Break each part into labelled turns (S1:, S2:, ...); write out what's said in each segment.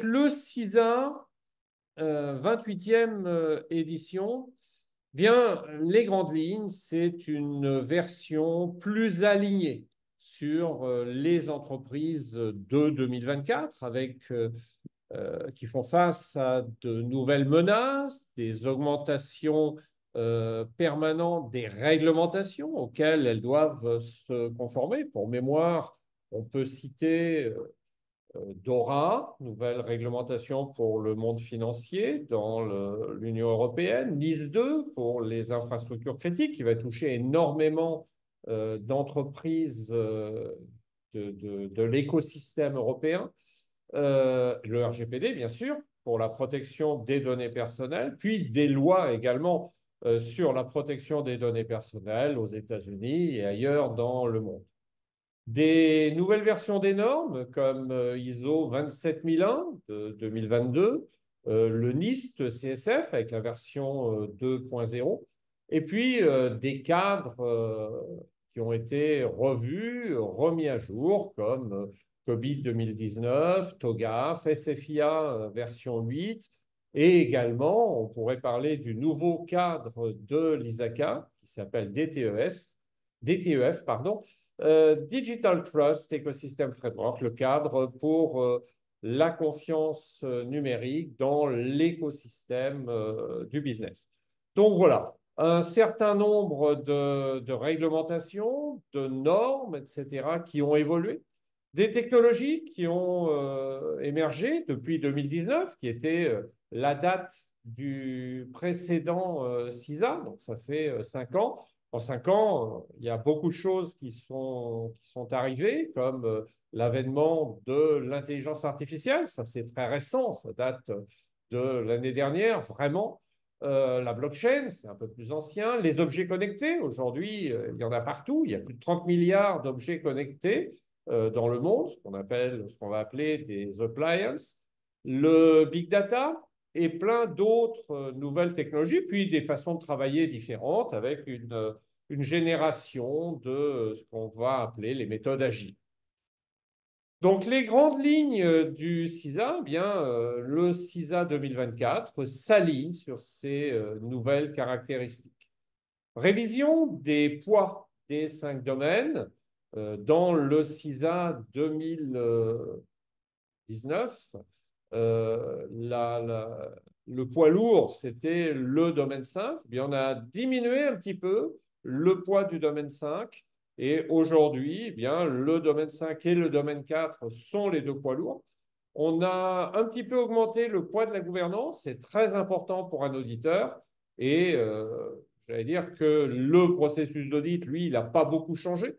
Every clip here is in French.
S1: Le CISA, 28e édition, bien, les grandes lignes, c'est une version plus alignée sur les entreprises de 2024 qui font face à de nouvelles menaces, des augmentations permanentes des réglementations auxquelles elles doivent se conformer. Pour mémoire, on peut citer DORA, nouvelle réglementation pour le monde financier dans l'Union européenne, NIS 2 pour les infrastructures critiques, qui va toucher énormément d'entreprises de l'écosystème européen, le RGPD, bien sûr, pour la protection des données personnelles, puis des lois également sur la protection des données personnelles aux États-Unis et ailleurs dans le monde. Des nouvelles versions des normes comme ISO 27001 de 2022, le NIST CSF avec la version 2.0, et puis des cadres qui ont été revus, remis à jour comme COBIT 2019, TOGAF, SFIA version 8, et également on pourrait parler du nouveau cadre de l'ISACA qui s'appelle DTEF, pardon, Digital Trust Ecosystem Framework, le cadre pour la confiance numérique dans l'écosystème du business. Donc voilà, un certain nombre de réglementations, de normes, etc., qui ont évolué, des technologies qui ont émergé depuis 2019, qui était la date du précédent CISA, donc ça fait 5 ans. En 5 ans, il y a beaucoup de choses qui sont arrivées, comme l'avènement de l'intelligence artificielle. Ça, c'est très récent, ça date de l'année dernière, vraiment. La blockchain, c'est un peu plus ancien. Les objets connectés, aujourd'hui, il y en a partout. Il y a plus de 30 milliards d'objets connectés dans le monde, ce qu'on va appeler des appliances. Le big data, et plein d'autres nouvelles technologies, puis des façons de travailler différentes avec une génération de ce qu'on va appeler les méthodes agiles. Donc, les grandes lignes du CISA, bien, le CISA 2024 s'aligne sur ces nouvelles caractéristiques. Révision des poids des 5 domaines dans le CISA 2019. Le poids lourd, c'était le domaine 5. Bien, on a diminué un petit peu le poids du domaine 5. Et aujourd'hui, bien, le domaine 5 et le domaine 4 sont les deux poids lourds. On a un petit peu augmenté le poids de la gouvernance. C'est très important pour un auditeur. Et j'allais dire que le processus d'audit, lui, il n'a pas beaucoup changé.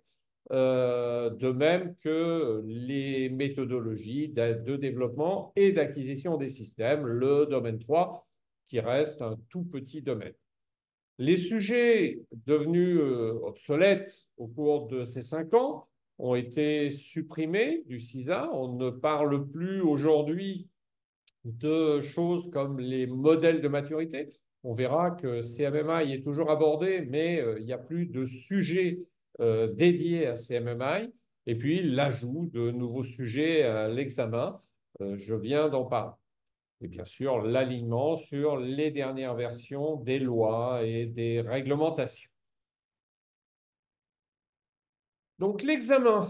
S1: De même que les méthodologies de développement et d'acquisition des systèmes, le domaine 3, qui reste un tout petit domaine. Les sujets devenus obsolètes au cours de ces 5 ans ont été supprimés du CISA. On ne parle plus aujourd'hui de choses comme les modèles de maturité. On verra que CMMI est toujours abordé, mais il n'y a plus de sujet dédié à CMMI. Et puis l'ajout de nouveaux sujets à l'examen, je viens d'en parler. Et bien sûr, l'alignement sur les dernières versions des lois et des réglementations. Donc l'examen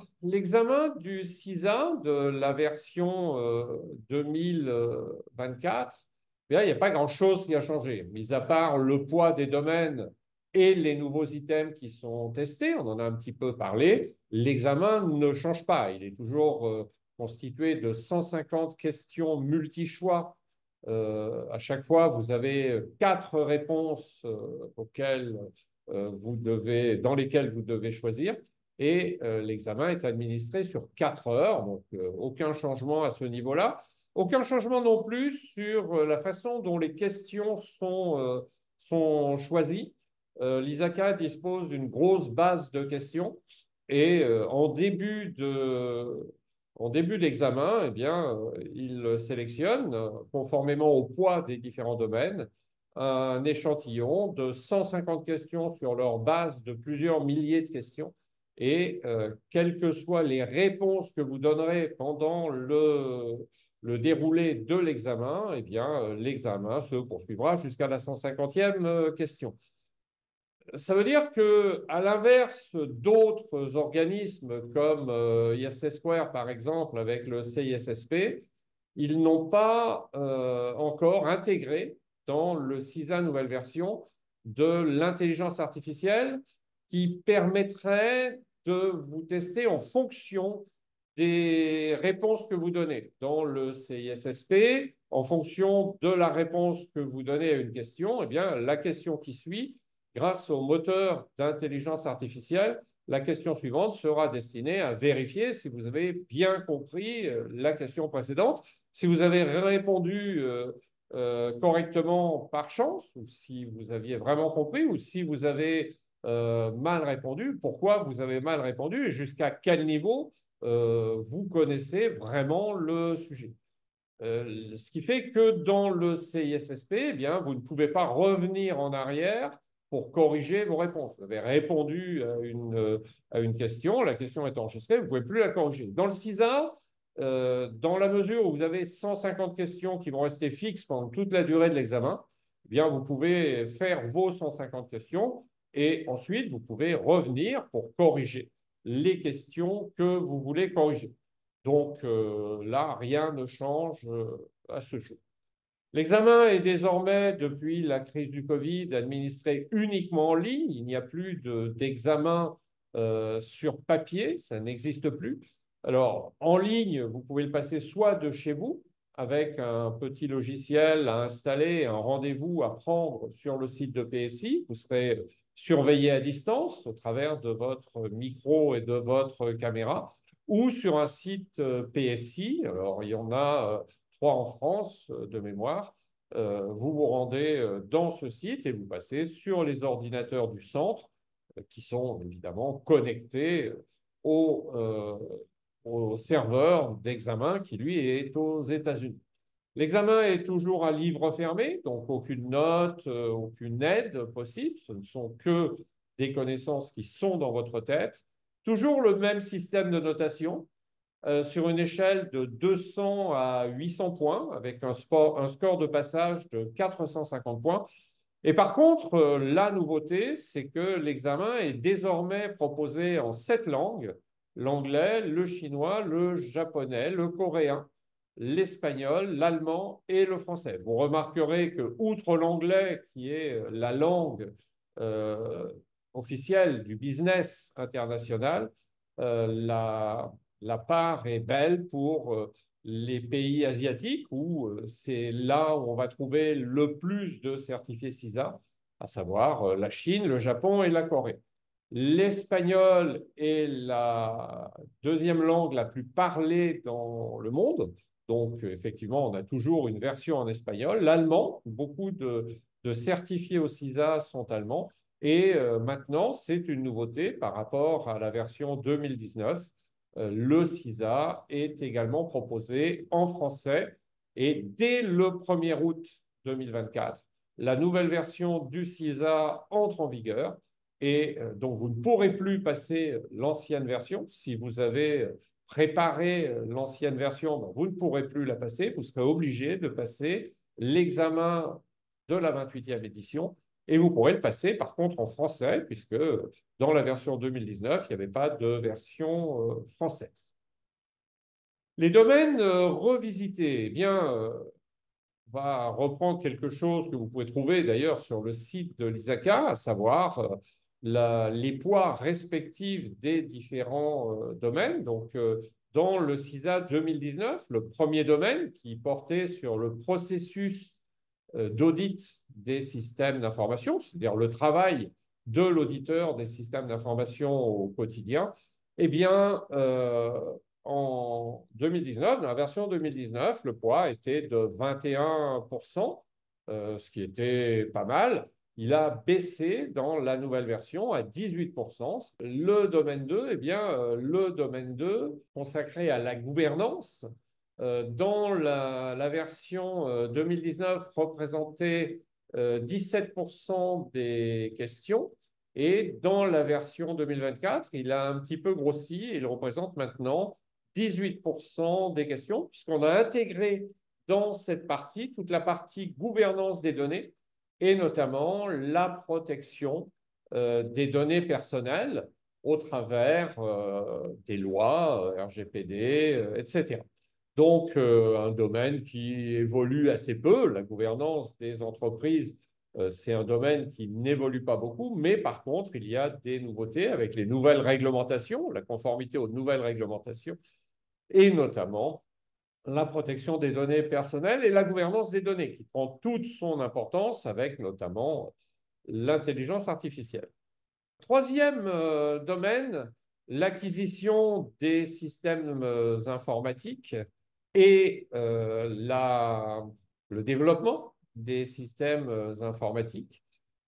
S1: du CISA de la version 2024, bien, il n'y a pas grand-chose qui a changé, mis à part le poids des domaines et les nouveaux items qui sont testés, on en a un petit peu parlé, l'examen ne change pas, il est toujours constitué de 150 questions multi-choix. À chaque fois, vous avez 4 réponses dans lesquelles vous devez choisir. Et l'examen est administré sur 4 heures, donc aucun changement à ce niveau-là. Aucun changement non plus sur la façon dont les questions sont choisies. L'ISACA dispose d'une grosse base de questions et en début d'examen, eh bien, il sélectionne, conformément au poids des différents domaines, un échantillon de 150 questions sur leur base de plusieurs milliers de questions. Et quelles que soient les réponses que vous donnerez pendant le déroulé de l'examen, eh bien, l'examen se poursuivra jusqu'à la 150e question. Ça veut dire que, à l'inverse d'autres organismes comme ISS Square, par exemple, avec le CISSP, ils n'ont pas encore intégré dans le CISA nouvelle version de l'intelligence artificielle qui permettrait de vous tester en fonction des réponses que vous donnez. Dans le CISSP, en fonction de la réponse que vous donnez à une question, eh bien, la question qui suit, grâce au moteur d'intelligence artificielle, la question suivante sera destinée à vérifier si vous avez bien compris la question précédente. Si vous avez répondu correctement par chance, ou si vous aviez vraiment compris, ou si vous avez mal répondu, pourquoi vous avez mal répondu et jusqu'à quel niveau vous connaissez vraiment le sujet. Ce qui fait que dans le CISSP, eh bien, vous ne pouvez pas revenir en arrière pour corriger vos réponses. Vous avez répondu à une question, la question est enregistrée, vous ne pouvez plus la corriger. Dans le CISA, dans la mesure où vous avez 150 questions qui vont rester fixes pendant toute la durée de l'examen, eh bien, vous pouvez faire vos 150 questions et ensuite, vous pouvez revenir pour corriger les questions que vous voulez corriger. Donc là, rien ne change à ce jour. L'examen est désormais, depuis la crise du Covid, administré uniquement en ligne. Il n'y a plus d'examen sur papier, ça n'existe plus. Alors, en ligne, vous pouvez le passer soit de chez vous, avec un petit logiciel à installer, un rendez-vous à prendre sur le site de PSI. Vous serez surveillé à distance au travers de votre micro et de votre caméra, ou sur un site PSI. Alors, il y en a 3 en France de mémoire. Vous vous rendez dans ce site et vous passez sur les ordinateurs du centre qui sont évidemment connectés au serveur d'examen qui, lui, est aux États-Unis. L'examen est toujours à livre fermé, donc aucune note, aucune aide possible. Ce ne sont que des connaissances qui sont dans votre tête. Toujours le même système de notation sur une échelle de 200 à 800 points, avec un score de passage de 450 points. Et par contre, la nouveauté, c'est que l'examen est désormais proposé en 7 langues: l'anglais, le chinois, le japonais, le coréen, l'espagnol, l'allemand et le français. Vous remarquerez que, outre l'anglais, qui est la langue officielle du business international, la part est belle pour les pays asiatiques, où c'est là où on va trouver le plus de certifiés CISA, à savoir la Chine, le Japon et la Corée. L'espagnol est la deuxième langue la plus parlée dans le monde. Donc, effectivement, on a toujours une version en espagnol. L'allemand, beaucoup de certifiés au CISA sont allemands. Et maintenant, c'est une nouveauté par rapport à la version 2019. Le CISA est également proposé en français. Et dès le 1er août 2024, la nouvelle version du CISA entre en vigueur. Et donc, vous ne pourrez plus passer l'ancienne version. Si vous avez préparé l'ancienne version, ben, vous ne pourrez plus la passer. Vous serez obligé de passer l'examen de la 28e édition. Et vous pourrez le passer, par contre, en français, puisque dans la version 2019, il n'y avait pas de version française. Les domaines revisités, eh bien, on va reprendre quelque chose que vous pouvez trouver d'ailleurs sur le site de l'ISACA, à savoir les poids respectifs des différents domaines. Donc, dans le CISA 2019, le premier domaine qui portait sur le processus d'audit des systèmes d'information, c'est-à-dire le travail de l'auditeur des systèmes d'information au quotidien, eh bien, en 2019, dans la version 2019, le poids était de 21%, ce qui était pas mal. Il a baissé dans la nouvelle version à 18%. Le domaine 2, eh bien, le domaine 2 consacré à la gouvernance, dans la version 2019 représentait 17% des questions. Et dans la version 2024, il a un petit peu grossi et il représente maintenant 18% des questions, puisqu'on a intégré dans cette partie toute la partie gouvernance des données et notamment la protection des données personnelles au travers des lois, RGPD, etc. Donc, un domaine qui évolue assez peu. La gouvernance des entreprises, c'est un domaine qui n'évolue pas beaucoup, mais par contre, il y a des nouveautés avec les nouvelles réglementations, la conformité aux nouvelles réglementations, et notamment la protection des données personnelles et la gouvernance des données, qui prend toute son importance avec notamment l'intelligence artificielle. Troisième domaine, l'acquisition des systèmes informatiques et le développement des systèmes informatiques.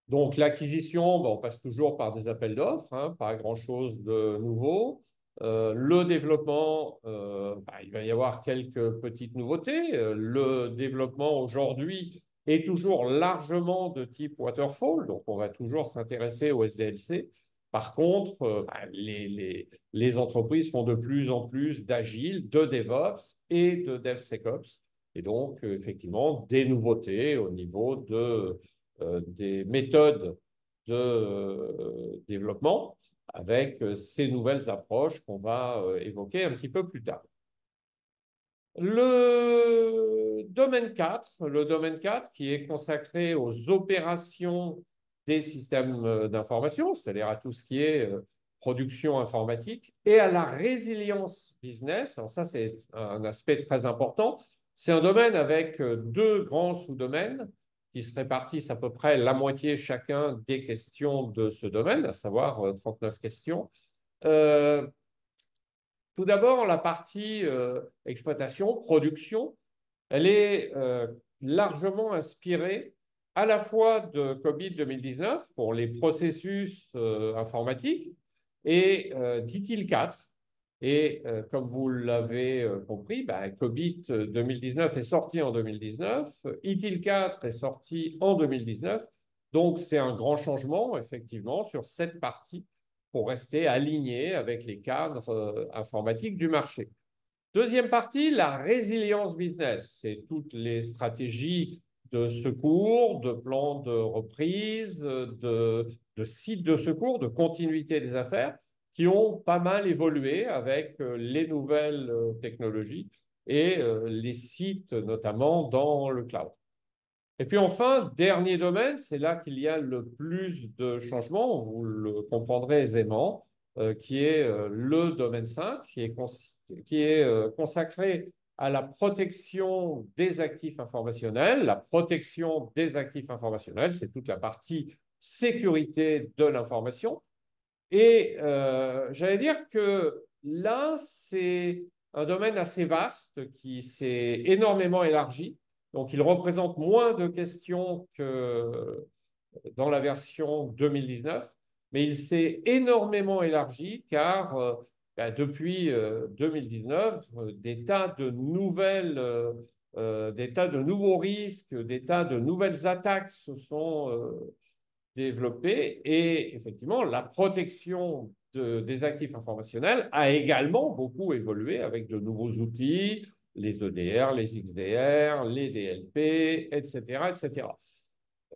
S1: Donc l'acquisition, on passe toujours par des appels d'offres, hein, pas grand-chose de nouveau. Le développement, il va y avoir quelques petites nouveautés. Le développement aujourd'hui est toujours largement de type waterfall, donc on va toujours s'intéresser au SDLC. Par contre, les entreprises font de plus en plus d'agile, de DevOps et de DevSecOps. Et donc, effectivement, des nouveautés au niveau des méthodes de développement avec ces nouvelles approches qu'on va évoquer un petit peu plus tard. Le domaine 4 qui est consacré aux opérations des systèmes d'information, c'est-à-dire à tout ce qui est production informatique, et à la résilience business. Alors ça, c'est un aspect très important. C'est un domaine avec deux grands sous-domaines qui se répartissent à peu près la moitié chacun des questions de ce domaine, à savoir 39 questions. Tout d'abord, la partie exploitation, production, elle est largement inspirée à la fois de COBIT 2019 pour les processus informatiques et d'ITIL 4. Et comme vous l'avez compris, COBIT 2019 est sorti en 2019, ITIL 4 est sorti en 2019. Donc, c'est un grand changement, effectivement, sur cette partie pour rester aligné avec les cadres informatiques du marché. Deuxième partie, la résilience business. C'est toutes les stratégies de secours, de plans de reprise, de sites de secours, de continuité des affaires qui ont pas mal évolué avec les nouvelles technologies et les sites notamment dans le cloud. Et puis enfin, dernier domaine, c'est là qu'il y a le plus de changements, vous le comprendrez aisément, qui est le domaine 5, qui est consacré à la protection des actifs informationnels. La protection des actifs informationnels, c'est toute la partie sécurité de l'information. Et j'allais dire que là, c'est un domaine assez vaste qui s'est énormément élargi. Donc, il représente moins de questions que dans la version 2019, mais il s'est énormément élargi car depuis 2019, des tas de nouveaux risques, des tas de nouvelles attaques se sont développées et effectivement, la protection des actifs informationnels a également beaucoup évolué avec de nouveaux outils, les EDR, les XDR, les DLP, etc., etc.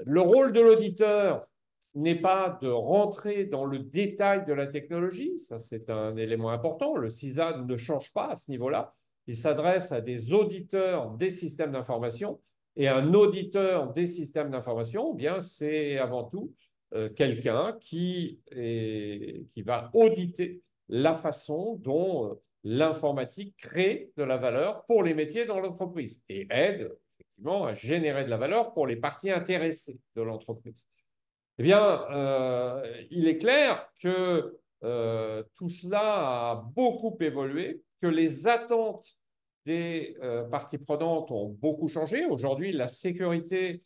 S1: Le rôle de l'auditeur n'est pas de rentrer dans le détail de la technologie, ça c'est un élément important. Le CISA ne change pas à ce niveau-là. Il s'adresse à des auditeurs des systèmes d'information et un auditeur des systèmes d'information, bien c'est avant tout quelqu'un qui va auditer la façon dont l'informatique crée de la valeur pour les métiers dans l'entreprise et aide effectivement à générer de la valeur pour les parties intéressées de l'entreprise. Eh bien, il est clair que tout cela a beaucoup évolué, que les attentes des parties prenantes ont beaucoup changé. Aujourd'hui, la sécurité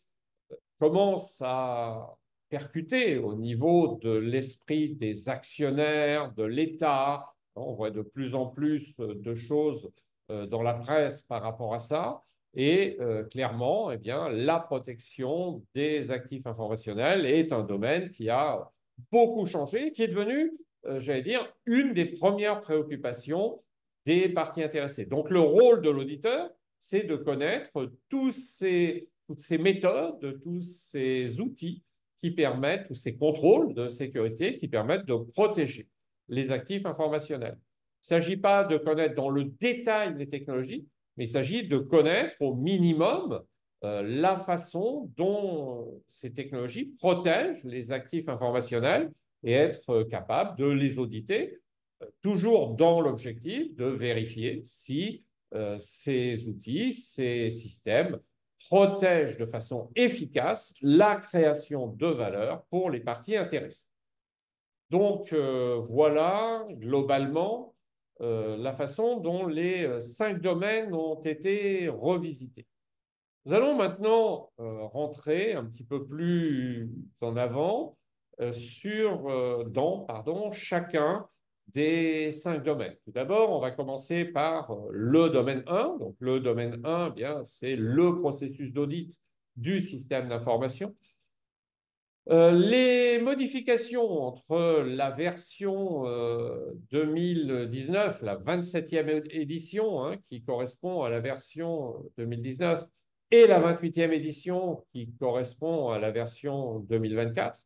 S1: commence à percuter au niveau de l'esprit des actionnaires, de l'État. On voit de plus en plus de choses dans la presse par rapport à ça. Et clairement, eh bien, la protection des actifs informationnels est un domaine qui a beaucoup changé, qui est devenu, j'allais dire, une des premières préoccupations des parties intéressées. Donc, le rôle de l'auditeur, c'est de connaître toutes ces méthodes, tous ces outils qui permettent, tous ces contrôles de sécurité qui permettent de protéger les actifs informationnels. Il ne s'agit pas de connaître dans le détail les technologies, mais il s'agit de connaître au minimum la façon dont ces technologies protègent les actifs informationnels et être capable de les auditer, toujours dans l'objectif de vérifier si ces outils, ces systèmes protègent de façon efficace la création de valeur pour les parties intéressées. Donc, voilà globalement la façon dont les 5 domaines ont été revisités. Nous allons maintenant rentrer un petit peu plus en avant dans chacun des 5 domaines. Tout d'abord, on va commencer par le domaine 1. Donc, le domaine 1, bien, c'est le processus d'audit du système d'information. Les modifications entre la version 2019, la 27e édition, hein, qui correspond à la version 2019, et la 28e édition, qui correspond à la version 2024,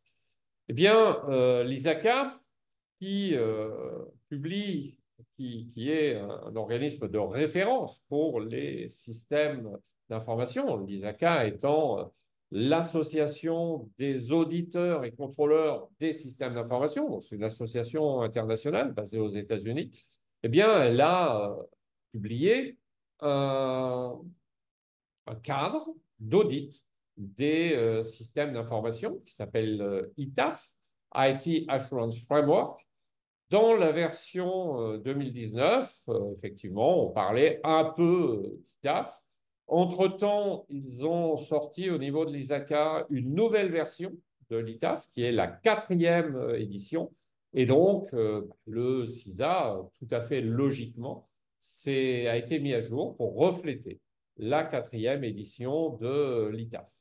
S1: eh bien, l'ISACA, qui publie, qui est un organisme de référence pour les systèmes d'information, l'ISACA étant l'association des auditeurs et contrôleurs des systèmes d'information, c'est une association internationale basée aux États-Unis, eh bien, elle a publié un cadre d'audit des systèmes d'information qui s'appelle ITAF, IT Assurance Framework. Dans la version 2019, effectivement, on parlait un peu d'ITAF. Entre-temps, ils ont sorti au niveau de l'ISACA une nouvelle version de l'ITAF, qui est la 4e édition. Et donc, le CISA, tout à fait logiquement, a été mis à jour pour refléter la 4e édition de l'ITAF.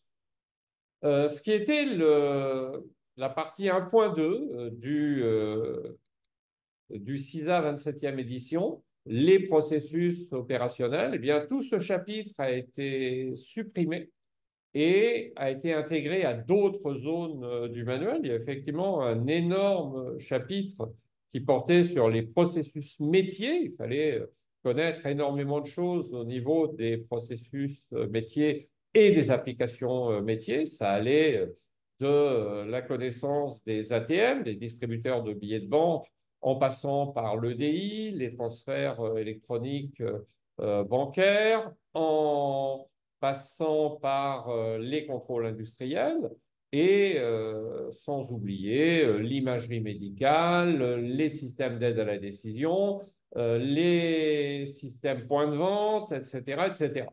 S1: Ce qui était la partie 1.2 du CISA 27e édition, les processus opérationnels, eh bien, tout ce chapitre a été supprimé et a été intégré à d'autres zones du manuel. Il y a effectivement un énorme chapitre qui portait sur les processus métiers. Il fallait connaître énormément de choses au niveau des processus métiers et des applications métiers. Ça allait de la connaissance des ATM, des distributeurs de billets de banque, en passant par l'EDI, les transferts électroniques bancaires, en passant par les contrôles industriels et sans oublier l'imagerie médicale, les systèmes d'aide à la décision, les systèmes points de vente, etc., etc.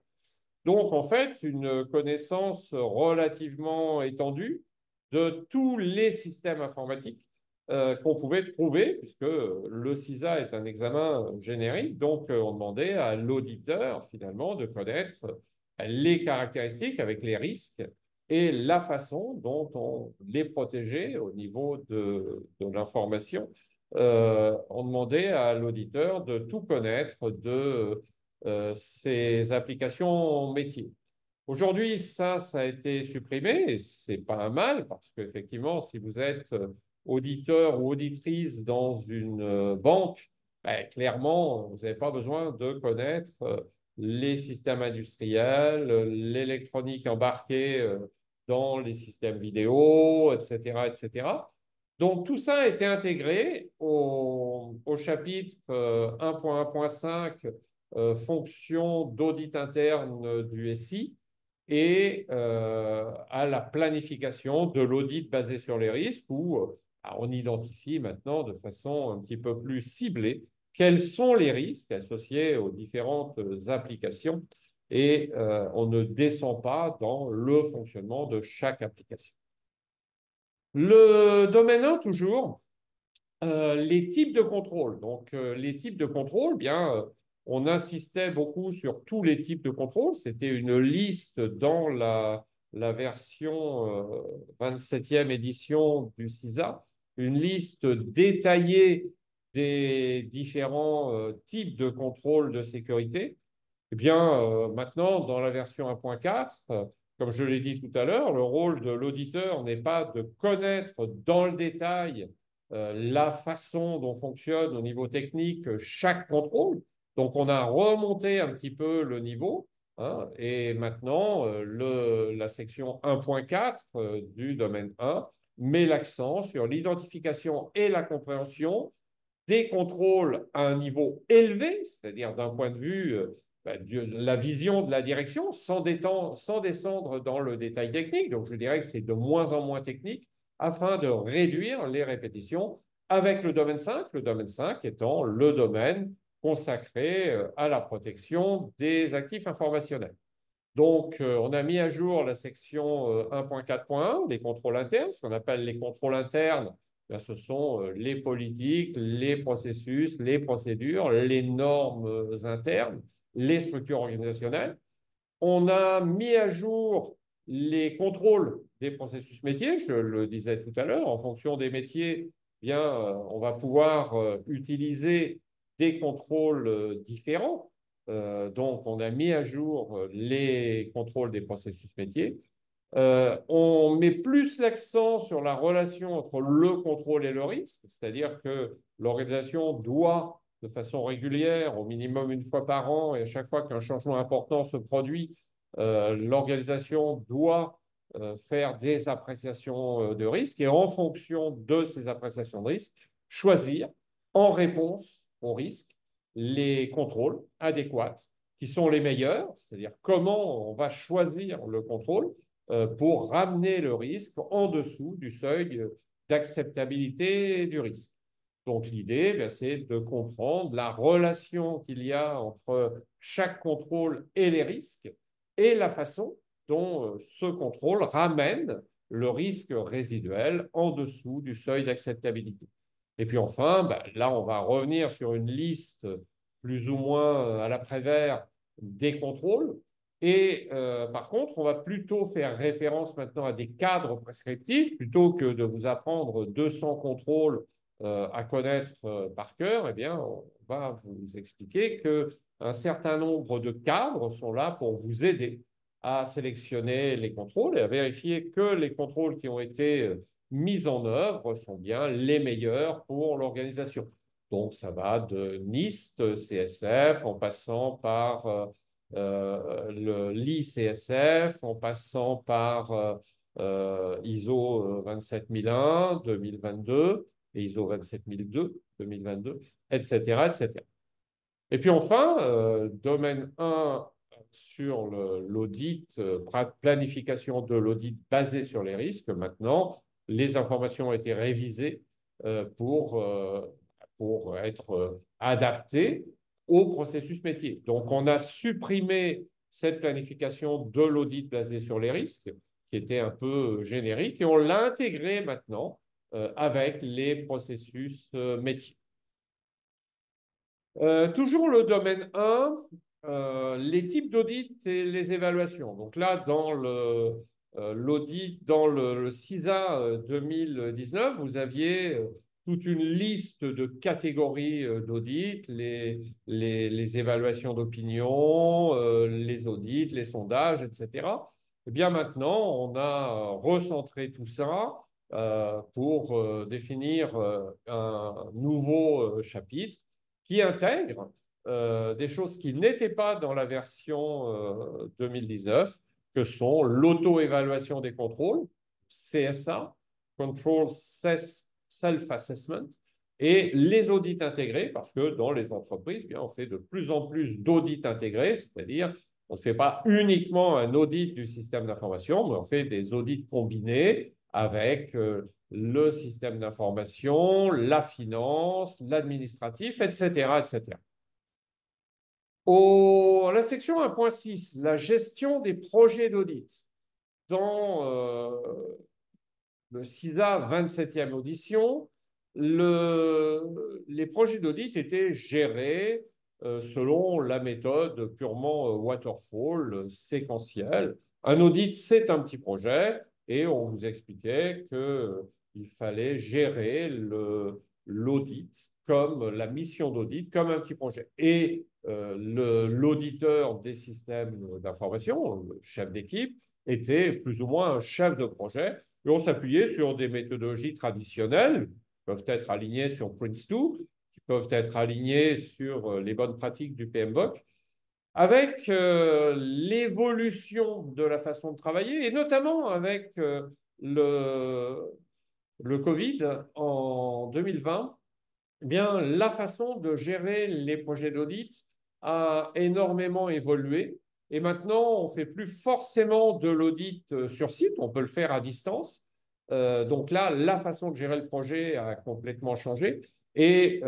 S1: Donc, en fait, une connaissance relativement étendue de tous les systèmes informatiques qu'on pouvait trouver, puisque le CISA est un examen générique. Donc, on demandait à l'auditeur, finalement, de connaître les caractéristiques avec les risques et la façon dont on les protégeait au niveau de l'information. On demandait à l'auditeur de tout connaître de ces applications métiers. Aujourd'hui, ça a été supprimé et ce n'est pas un mal parce qu'effectivement, si vous êtes auditeur ou auditrice dans une banque, ben, clairement, vous n'avez pas besoin de connaître les systèmes industriels, l'électronique embarquée dans les systèmes vidéo, etc., etc. Donc, tout ça a été intégré au chapitre 1.1.5 fonction d'audit interne du SI et à la planification de l'audit basé sur les risques où on identifie maintenant de façon un petit peu plus ciblée quels sont les risques associés aux différentes applications et on ne descend pas dans le fonctionnement de chaque application. Le domaine 1, toujours, les types de contrôle. Donc, les types de contrôle, bien, on insistait beaucoup sur tous les types de contrôle. C'était une liste dans la version 27e édition du CISA, une liste détaillée des différents types de contrôle de sécurité. Eh bien, maintenant, dans la version 1.4, comme je l'ai dit tout à l'heure, le rôle de l'auditeur n'est pas de connaître dans le détail la façon dont fonctionne au niveau technique chaque contrôle. Donc, on a remonté un petit peu le niveau. Hein, et maintenant, la section 1.4 du domaine 1 met l'accent sur l'identification et la compréhension des contrôles à un niveau élevé, c'est-à-dire d'un point de vue de la vision de la direction, sans descendre dans le détail technique. Donc, je dirais que c'est de moins en moins technique afin de réduire les répétitions avec le domaine 5 étant le domaine consacré à la protection des actifs informationnels. Donc, on a mis à jour la section 1.4.1, les contrôles internes. Ce qu'on appelle les contrôles internes, ce sont les politiques, les processus, les procédures, les normes internes, les structures organisationnelles. On a mis à jour les contrôles des processus métiers, je le disais tout à l'heure, en fonction des métiers, bien, on va pouvoir utiliser des contrôles différents. Donc, on a mis à jour les contrôles des processus métiers. On met plus l'accent sur la relation entre le contrôle et le risque, c'est-à-dire que l'organisation doit, de façon régulière, au minimum une fois par an, et à chaque fois qu'un changement important se produit, l'organisation doit faire des appréciations de risque et en fonction de ces appréciations de risque, choisir en réponse au risque les contrôles adéquats qui sont les meilleurs, c'est-à-dire comment on va choisir le contrôle pour ramener le risque en dessous du seuil d'acceptabilité du risque. Donc l'idée, c'est de comprendre la relation qu'il y a entre chaque contrôle et les risques et la façon dont ce contrôle ramène le risque résiduel en dessous du seuil d'acceptabilité. Et puis enfin, là, on va revenir sur une liste plus ou moins à l'après-vert des contrôles. Et par contre, on va plutôt faire référence maintenant à des cadres prescriptifs plutôt que de vous apprendre 200 contrôles à connaître par cœur. Eh bien, on va vous expliquer qu'un certain nombre de cadres sont là pour vous aider à sélectionner les contrôles et à vérifier que les contrôles qui ont été mis en œuvre sont bien les meilleurs pour l'organisation. Donc, ça va de NIST, CSF, en passant par l'ICSF, en passant par ISO 27001 2022 et ISO 27002 2022, etc., etc. Et puis enfin, domaine 1 sur l'audit, planification de l'audit basé sur les risques. Maintenant, les informations ont été révisées pour être adaptées au processus métier. Donc, on a supprimé cette planification de l'audit basé sur les risques, qui était un peu générique, et on l'a intégré maintenant avec les processus métiers. Toujours le domaine 1, les types d'audit et les évaluations. Donc là, dans l'audit, dans le CISA 2019, vous aviez toute une liste de catégories d'audits, les évaluations d'opinion, les audits, les sondages, etc. Et bien maintenant, on a recentré tout ça pour définir un nouveau chapitre qui intègre des choses qui n'étaient pas dans la version 2019, que sont l'auto-évaluation des contrôles, CSA, Control Self-Assessment, et les audits intégrés, parce que dans les entreprises, bien, on fait de plus en plus d'audits intégrés, c'est-à-dire on ne fait pas uniquement un audit du système d'information, mais on fait des audits combinés avec le système d'information, la finance, l'administratif, etc., etc. La section 1.6, la gestion des projets d'audit. Dans le CISA 27e audition, les projets d'audit étaient gérés selon la méthode purement waterfall, séquentielle. Un audit, c'est un petit projet et on vous expliquait qu'il fallait gérer l'audit comme la mission d'audit, comme un petit projet. Et l'auditeur des systèmes d'information, le chef d'équipe, était plus ou moins un chef de projet. Et on s'appuyait sur des méthodologies traditionnelles, qui peuvent être alignées sur Prince2, qui peuvent être alignées sur les bonnes pratiques du PMBOK, avec l'évolution de la façon de travailler, et notamment avec le Covid en 2020, eh bien, la façon de gérer les projets d'audit a énormément évolué. Et maintenant, on ne fait plus forcément de l'audit sur site, on peut le faire à distance. Donc là, la façon de gérer le projet a complètement changé. Et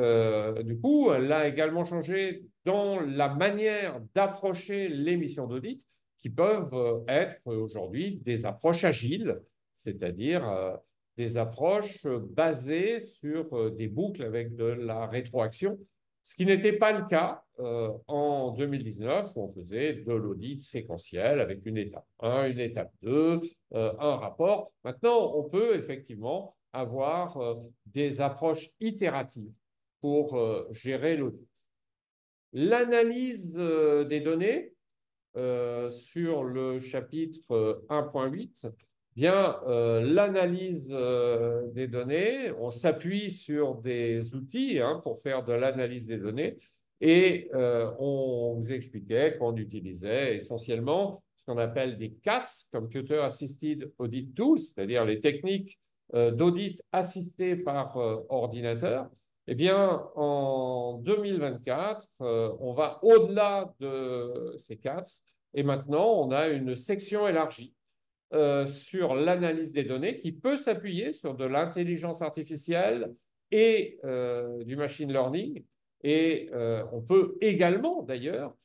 S1: du coup, elle a également changé dans la manière d'approcher les missions d'audit, qui peuvent être aujourd'hui des approches agiles, c'est-à-dire des approches basées sur des boucles avec de la rétroaction, ce qui n'était pas le cas en 2019, où on faisait de l'audit séquentiel avec une étape 1, une étape 2, un rapport. Maintenant, on peut effectivement avoir des approches itératives pour gérer l'audit. L'analyse des données sur le chapitre 1.8, bien, l'analyse des données, on s'appuie sur des outils pour faire de l'analyse des données et on vous expliquait qu'on utilisait essentiellement ce qu'on appelle des CATS, Computer Assisted Audit Tools, c'est-à-dire les techniques d'audit assistées par ordinateur. Eh bien, en 2024, on va au-delà de ces CATS et maintenant, on a une section élargie sur l'analyse des données qui peut s'appuyer sur de l'intelligence artificielle et du machine learning. Et on peut également, d'ailleurs,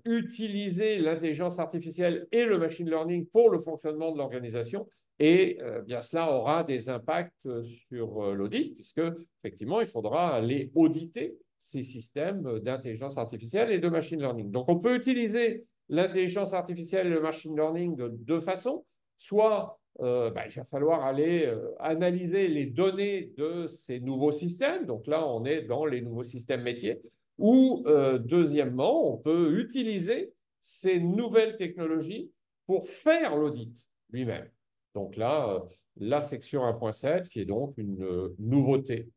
S1: utiliser l'intelligence artificielle et le machine learning pour le fonctionnement de l'organisation. Et bien, cela aura des impacts sur l'audit, puisque effectivement, il faudra aller auditer ces systèmes d'intelligence artificielle et de machine learning. Donc, on peut utiliser l'intelligence artificielle et le machine learning de deux façons. Soit il va falloir aller analyser les données de ces nouveaux systèmes. Donc là, on est dans les nouveaux systèmes métiers. Ou deuxièmement, on peut utiliser ces nouvelles technologies pour faire l'audit lui-même. Donc là, la section 1.7 qui est donc une nouveauté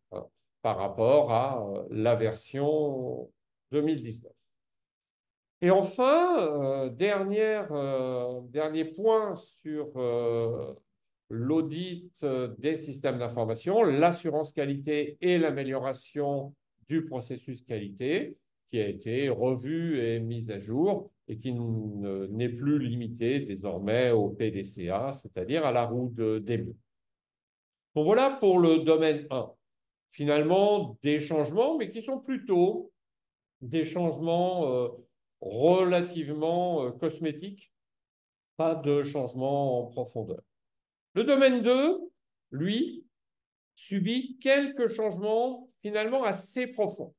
S1: par rapport à la version 2019. Et enfin, dernier point sur l'audit des systèmes d'information, l'assurance qualité et l'amélioration du processus qualité, qui a été revu et mis à jour et qui n'est plus limité désormais au PDCA, c'est-à-dire à la roue d'EMU. Bon, voilà pour le domaine 1. Finalement, des changements, mais qui sont plutôt des changements relativement cosmétiques, pas de changement en profondeur. Le domaine 2, lui, subit quelques changements finalement assez profonds.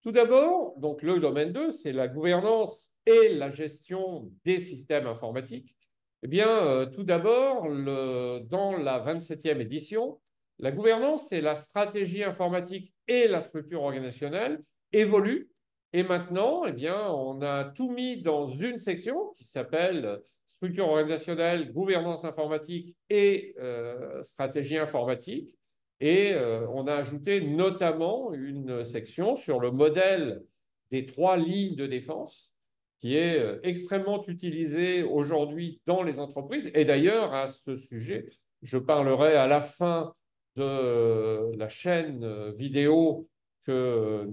S1: Tout d'abord, donc le domaine 2, c'est la gouvernance et la gestion des systèmes informatiques. Eh bien, tout d'abord, dans la 27e édition, la gouvernance et la stratégie informatique et la structure organisationnelle évoluent. Et maintenant, eh bien, on a tout mis dans une section qui s'appelle structure organisationnelle, gouvernance informatique et stratégie informatique. Et on a ajouté notamment une section sur le modèle des 3 lignes de défense, qui est extrêmement utilisé aujourd'hui dans les entreprises. Et d'ailleurs, à ce sujet, je parlerai à la fin de la chaîne vidéo que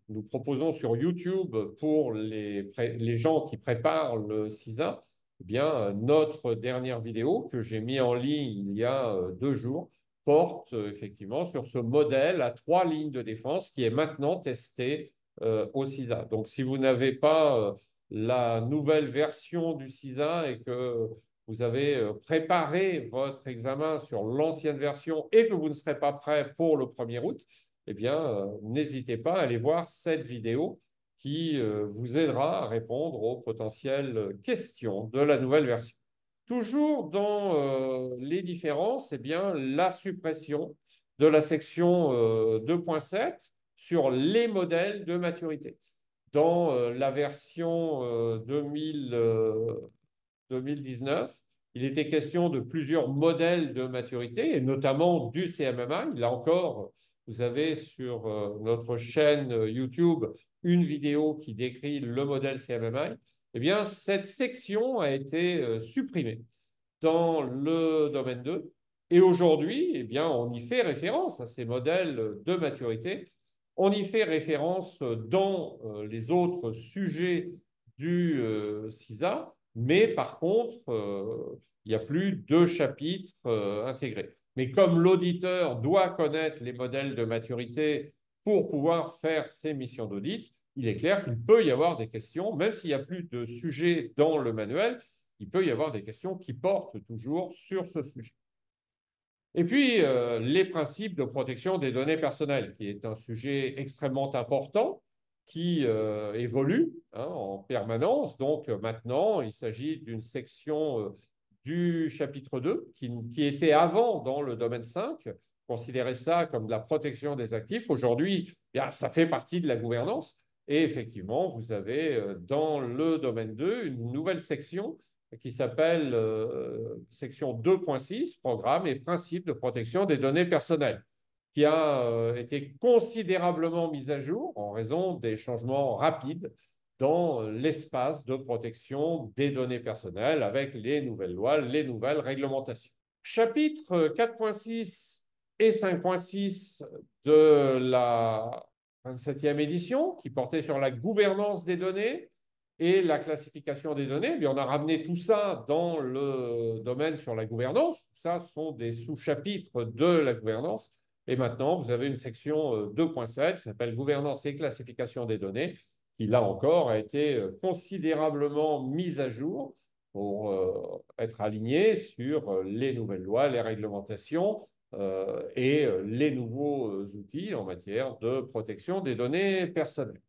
S1: nous proposons sur YouTube pour les gens qui préparent le CISA. Eh bien, notre dernière vidéo que j'ai mis en ligne il y a 2 jours porte effectivement sur ce modèle à 3 lignes de défense qui est maintenant testé au CISA. Donc, si vous n'avez pas la nouvelle version du CISA et que vous avez préparé votre examen sur l'ancienne version et que vous ne serez pas prêt pour le 1er août, eh bien, n'hésitez pas à aller voir cette vidéo qui vous aidera à répondre aux potentielles questions de la nouvelle version. Toujours dans les différences, eh bien, la suppression de la section 2.7 sur les modèles de maturité. Dans la version 2019, il était question de plusieurs modèles de maturité, et notamment du CMMI. Là encore, vous avez sur notre chaîne YouTube une vidéo qui décrit le modèle CMMI. Eh bien, cette section a été supprimée dans le domaine 2. Et aujourd'hui, eh bien, on y fait référence à ces modèles de maturité. On y fait référence dans les autres sujets du CISA, mais par contre, il n'y a plus de chapitres intégrés. Mais comme l'auditeur doit connaître les modèles de maturité pour pouvoir faire ses missions d'audit, il est clair qu'il peut y avoir des questions, même s'il n'y a plus de sujets dans le manuel, il peut y avoir des questions qui portent toujours sur ce sujet. Et puis, les principes de protection des données personnelles, qui est un sujet extrêmement important, qui évolue en permanence. Donc maintenant, il s'agit d'une section du chapitre 2, qui était avant dans le domaine 5, considérait ça comme de la protection des actifs. Aujourd'hui, ça fait partie de la gouvernance. Et effectivement, vous avez dans le domaine 2 une nouvelle section qui s'appelle section 2.6, programme et principes de protection des données personnelles, qui a été considérablement mise à jour en raison des changements rapides dans l'espace de protection des données personnelles avec les nouvelles lois, les nouvelles réglementations. Chapitres 4.6 et 5.6 de la 27e édition, qui portait sur la gouvernance des données et la classification des données. Puis on a ramené tout ça dans le domaine sur la gouvernance. Tout ça sont des sous-chapitres de la gouvernance. Et maintenant, vous avez une section 2.7 qui s'appelle gouvernance et classification des données, qui là encore a été considérablement mise à jour pour être alignée sur les nouvelles lois, les réglementations et les nouveaux outils en matière de protection des données personnelles.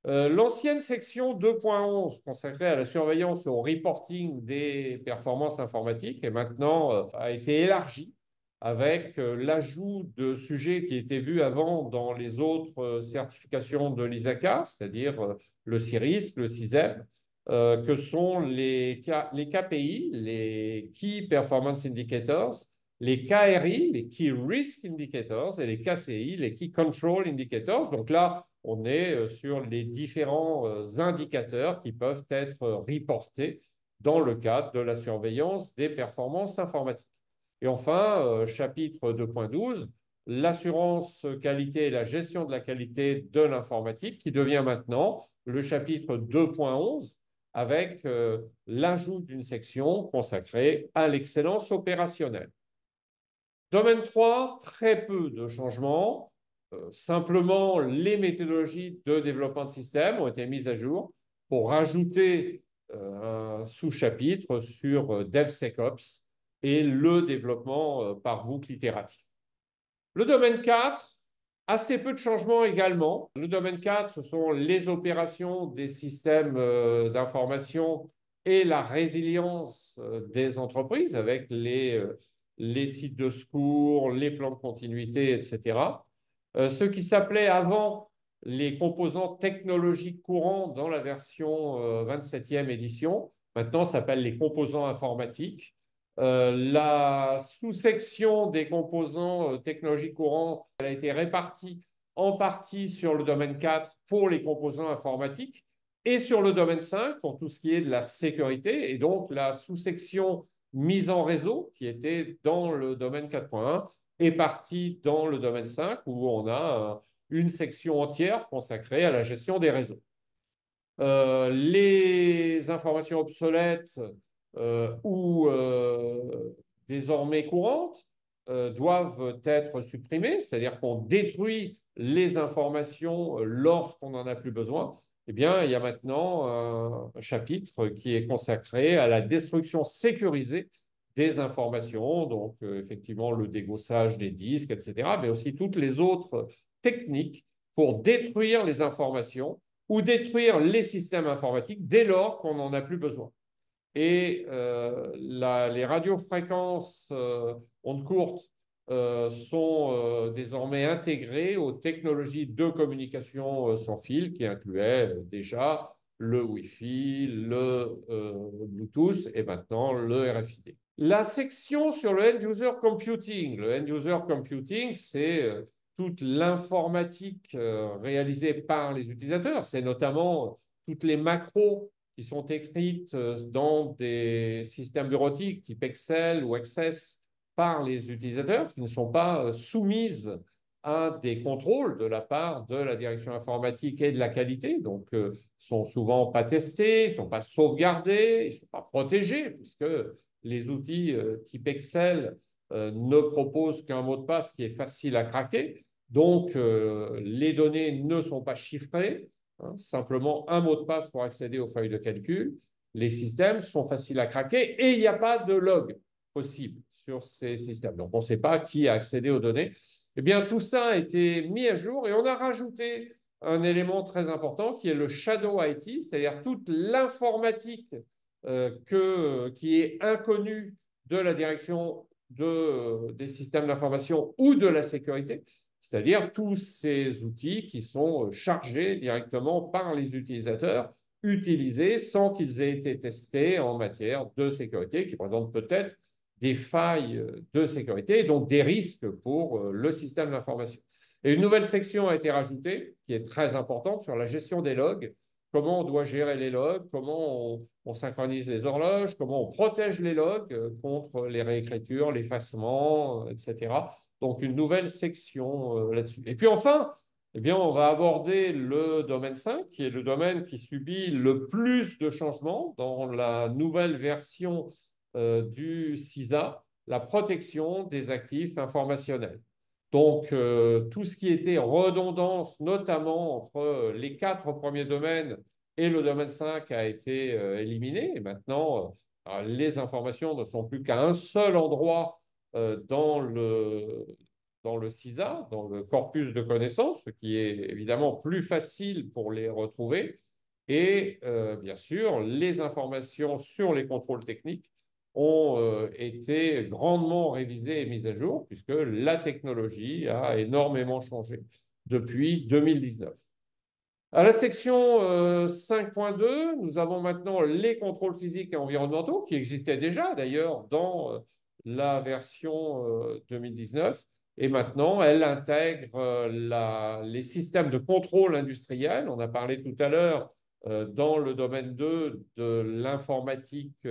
S1: L'ancienne section 2.11 consacrée à la surveillance et au reporting des performances informatiques est maintenant a été élargie avec l'ajout de sujets qui étaient vus avant dans les autres certifications de l'ISACA, c'est-à-dire le CIRISC, le CISEP, que sont les KPI, les Key Performance Indicators, les KRI, les Key Risk Indicators, et les KCI, les Key Control Indicators. Donc là, on est sur les différents indicateurs qui peuvent être reportés dans le cadre de la surveillance des performances informatiques. Et enfin, chapitre 2.12, l'assurance qualité et la gestion de la qualité de l'informatique, qui devient maintenant le chapitre 2.11, avec l'ajout d'une section consacrée à l'excellence opérationnelle. Domaine 3, très peu de changements. Simplement, les méthodologies de développement de système ont été mises à jour pour rajouter un sous-chapitre sur DevSecOps et le développement par boucle itérative. Le domaine 4, assez peu de changements également. Le domaine 4, ce sont les opérations des systèmes d'information et la résilience des entreprises avec les sites de secours, les plans de continuité, etc. Ce qui s'appelait avant les composants technologiques courants dans la version 27e édition, maintenant s'appelle les composants informatiques. La sous-section des composants technologiques courants, elle a été répartie en partie sur le domaine 4 pour les composants informatiques et sur le domaine 5 pour tout ce qui est de la sécurité. Et donc, la sous-section mise en réseau, qui était dans le domaine 4.1, est partie dans le domaine 5 où on a une section entière consacrée à la gestion des réseaux. Les informations obsolètes ou désormais courantes doivent être supprimées, c'est-à-dire qu'on détruit les informations lorsqu'on n'en a plus besoin. Eh bien, il y a maintenant un chapitre qui est consacré à la destruction sécurisée des informations, donc effectivement le dégaussage des disques, etc., mais aussi toutes les autres techniques pour détruire les informations ou détruire les systèmes informatiques dès lors qu'on n'en a plus besoin. Et les radiofréquences ondes courtes sont désormais intégrés aux technologies de communication sans fil qui incluaient déjà le Wi-Fi, le Bluetooth et maintenant le RFID. La section sur le end-user computing. Le end-user computing, c'est toute l'informatique réalisée par les utilisateurs. C'est notamment toutes les macros qui sont écrites dans des systèmes bureautiques type Excel ou Access par les utilisateurs, qui ne sont pas soumises à des contrôles de la part de la direction informatique et de la qualité, donc sont souvent pas testés, sont pas sauvegardés, ils sont pas protégés, puisque les outils type Excel ne proposent qu'un mot de passe qui est facile à craquer. Donc, les données ne sont pas chiffrées, hein, simplement un mot de passe pour accéder aux feuilles de calcul. Les systèmes sont faciles à craquer et il n'y a pas de log possible sur ces systèmes. Donc, on ne sait pas qui a accédé aux données. Eh bien, tout ça a été mis à jour et on a rajouté un élément très important qui est le shadow IT, c'est-à-dire toute l'informatique qui est inconnue de la direction des systèmes d'information ou de la sécurité, c'est-à-dire tous ces outils qui sont chargés directement par les utilisateurs, utilisés sans qu'ils aient été testés en matière de sécurité, qui présentent peut-être des failles de sécurité et donc des risques pour le système d'information. Et une nouvelle section a été rajoutée, qui est très importante, sur la gestion des logs. Comment on doit gérer les logs, comment on synchronise les horloges, comment on protège les logs contre les réécritures, l'effacement, etc. Donc, une nouvelle section là-dessus. Et puis enfin, eh bien, on va aborder le domaine 5, qui est le domaine qui subit le plus de changements dans la nouvelle version du CISA, la protection des actifs informationnels. Donc, tout ce qui était redondance, notamment entre les 4 premiers domaines et le domaine 5 a été éliminé. Et maintenant, les informations ne sont plus qu'à un seul endroit dans le CISA, dans le corpus de connaissances, ce qui est évidemment plus facile pour les retrouver. Et bien sûr, les informations sur les contrôles techniques ont été grandement révisées et mises à jour, puisque la technologie a énormément changé depuis 2019. À la section 5.2, nous avons maintenant les contrôles physiques et environnementaux, qui existaient déjà d'ailleurs dans la version 2019. Et maintenant, elle intègre les systèmes de contrôle industriel. On a parlé tout à l'heure dans le domaine 2 de l'informatique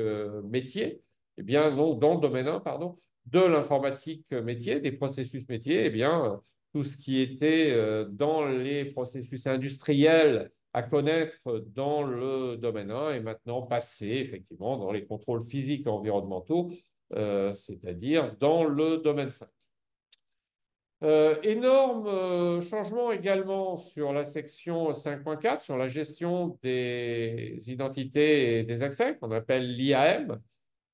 S1: métier. Eh bien, non, dans le domaine 1, pardon, de l'informatique métier, des processus métiers, eh bien, tout ce qui était dans les processus industriels à connaître dans le domaine 1 est maintenant passé effectivement dans les contrôles physiques et environnementaux, c'est-à-dire dans le domaine 5. Énorme changement également sur la section 5.4, sur la gestion des identités et des accès, qu'on appelle l'IAM.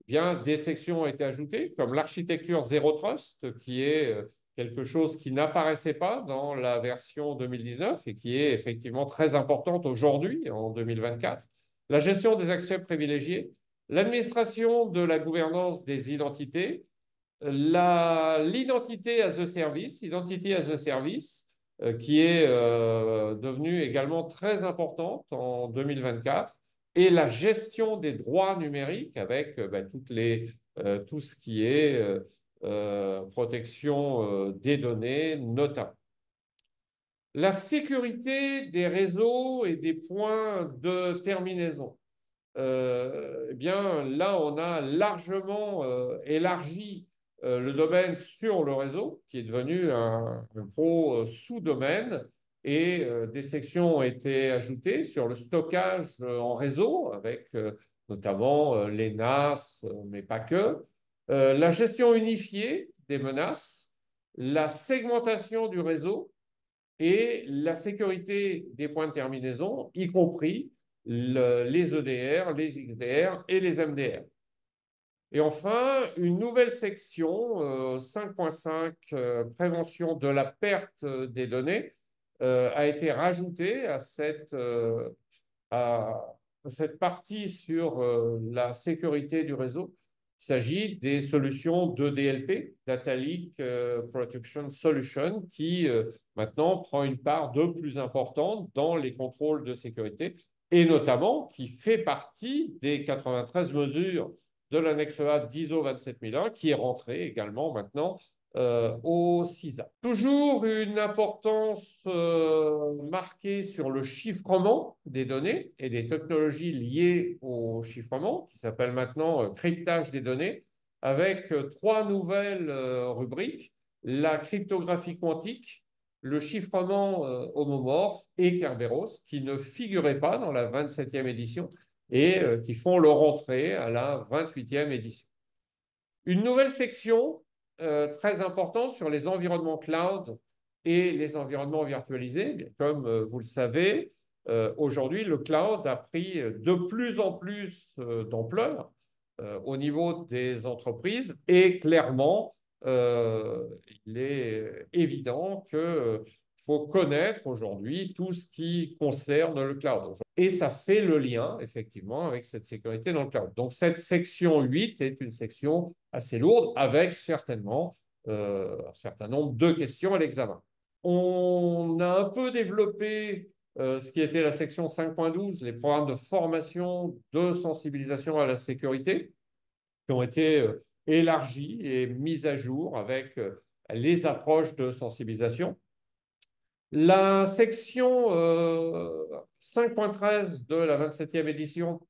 S1: Bien, des sections ont été ajoutées, comme l'architecture Zero Trust, qui est quelque chose qui n'apparaissait pas dans la version 2019 et qui est effectivement très importante aujourd'hui, en 2024. La gestion des accès privilégiés, l'administration de la gouvernance des identités, l'identité as a service, identity as a service, qui est devenue également très importante en 2024, et la gestion des droits numériques avec tout ce qui est protection des données, notamment. La sécurité des réseaux et des points de terminaison. Eh bien, là, on a largement élargi le domaine sur le réseau, qui est devenu un gros sous-domaine, et des sections ont été ajoutées sur le stockage en réseau, avec notamment les NAS, mais pas que, la gestion unifiée des menaces, la segmentation du réseau et la sécurité des points de terminaison, y compris les EDR, les XDR et les MDR. Et enfin, une nouvelle section, 5.5, prévention de la perte des données, a été rajoutée à cette partie sur la sécurité du réseau, Il s'agit des solutions de DLP, Data Leak Protection Solution, qui maintenant prend une part de plus importante dans les contrôles de sécurité et notamment qui fait partie des 93 mesures de l'annexe A d'ISO 27001 qui est rentrée également maintenant au CISA. Toujours une importance marquée sur le chiffrement des données et des technologies liées au chiffrement, qui s'appelle maintenant cryptage des données, avec trois nouvelles rubriques, la cryptographie quantique, le chiffrement homomorphe et Kerberos, qui ne figuraient pas dans la 27e édition et qui font leur entrée à la 28e édition. Une nouvelle section très importante sur les environnements cloud et les environnements virtualisés. Comme vous le savez, aujourd'hui, le cloud a pris de plus en plus d'ampleur au niveau des entreprises et clairement, il est évident qu'il faut connaître aujourd'hui tout ce qui concerne le cloud. Et ça fait le lien, effectivement, avec cette sécurité dans le cloud. Donc, cette section 8 est une section assez lourde, avec certainement un certain nombre de questions à l'examen. On a un peu développé ce qui était la section 5.12, les programmes de formation, de sensibilisation à la sécurité, qui ont été élargis et mis à jour avec les approches de sensibilisation. La section 5.13 de la 27e édition,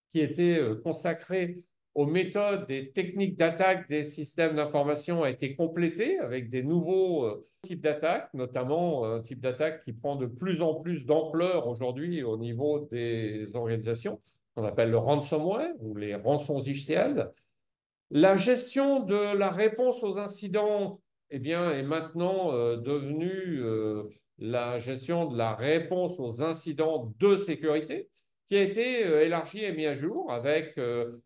S1: qui était consacrée aux méthodes et techniques d'attaque des systèmes d'information, a été complétée avec des nouveaux types d'attaques, notamment un type d'attaque qui prend de plus en plus d'ampleur aujourd'hui au niveau des organisations, qu'on appelle le ransomware ou les rançongiciels. La gestion de la réponse aux incidents eh bien, est maintenant devenue la gestion de la réponse aux incidents de sécurité, qui a été élargie et mise à jour avec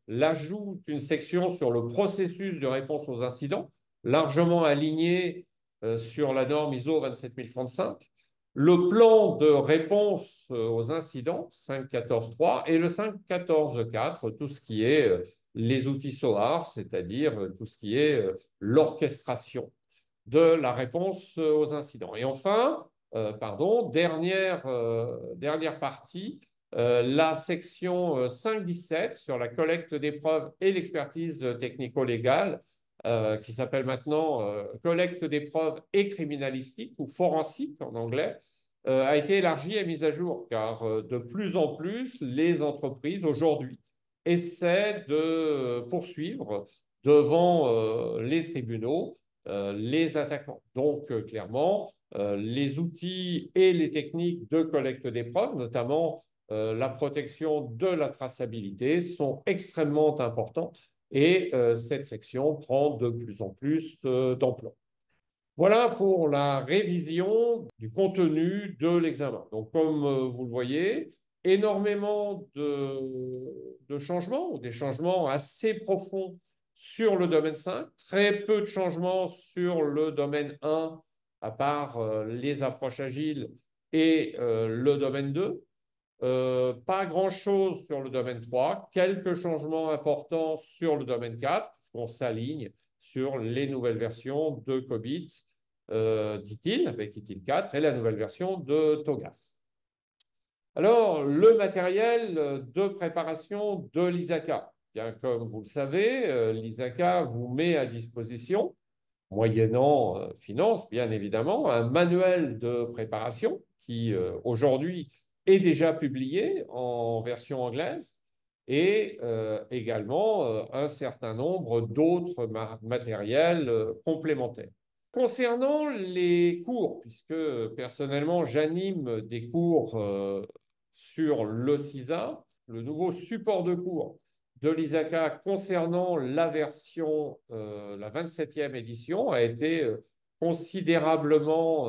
S1: l'ajout d'une section sur le processus de réponse aux incidents, largement aligné sur la norme ISO 27035, le plan de réponse aux incidents 5.14.3 et le 5.14.4, tout ce qui est les outils SOAR, c'est-à-dire tout ce qui est l'orchestration de la réponse aux incidents. Et enfin, dernière partie, la section 5.17 sur la collecte des preuves et l'expertise technico-légale, qui s'appelle maintenant collecte des preuves et criminalistique, ou forensique en anglais, a été élargie et mise à jour, car de plus en plus, les entreprises aujourd'hui essaient de poursuivre devant les tribunaux les attaquants. Donc, clairement, les outils et les techniques de collecte des preuves, notamment la protection de la traçabilité, sont extrêmement importants et cette section prend de plus en plus d'ampleur. Voilà pour la révision du contenu de l'examen. Donc, comme vous le voyez, énormément de changements, ou des changements assez profonds sur le domaine 5, très peu de changements sur le domaine 1, à part les approches agiles et le domaine 2. Pas grand-chose sur le domaine 3, quelques changements importants sur le domaine 4, puisqu'on s'aligne sur les nouvelles versions de COBIT, d'ITIL avec ITIL 4 et la nouvelle version de TOGAF. Alors, le matériel de préparation de l'ISACA. Bien, comme vous le savez, l'ISACA vous met à disposition, moyennant finance, bien évidemment, un manuel de préparation qui, aujourd'hui, est déjà publié en version anglaise et également un certain nombre d'autres matériels complémentaires. Concernant les cours, puisque personnellement j'anime des cours sur le CISA, le nouveau support de cours de l'ISACA concernant la version, la 27e édition, a été considérablement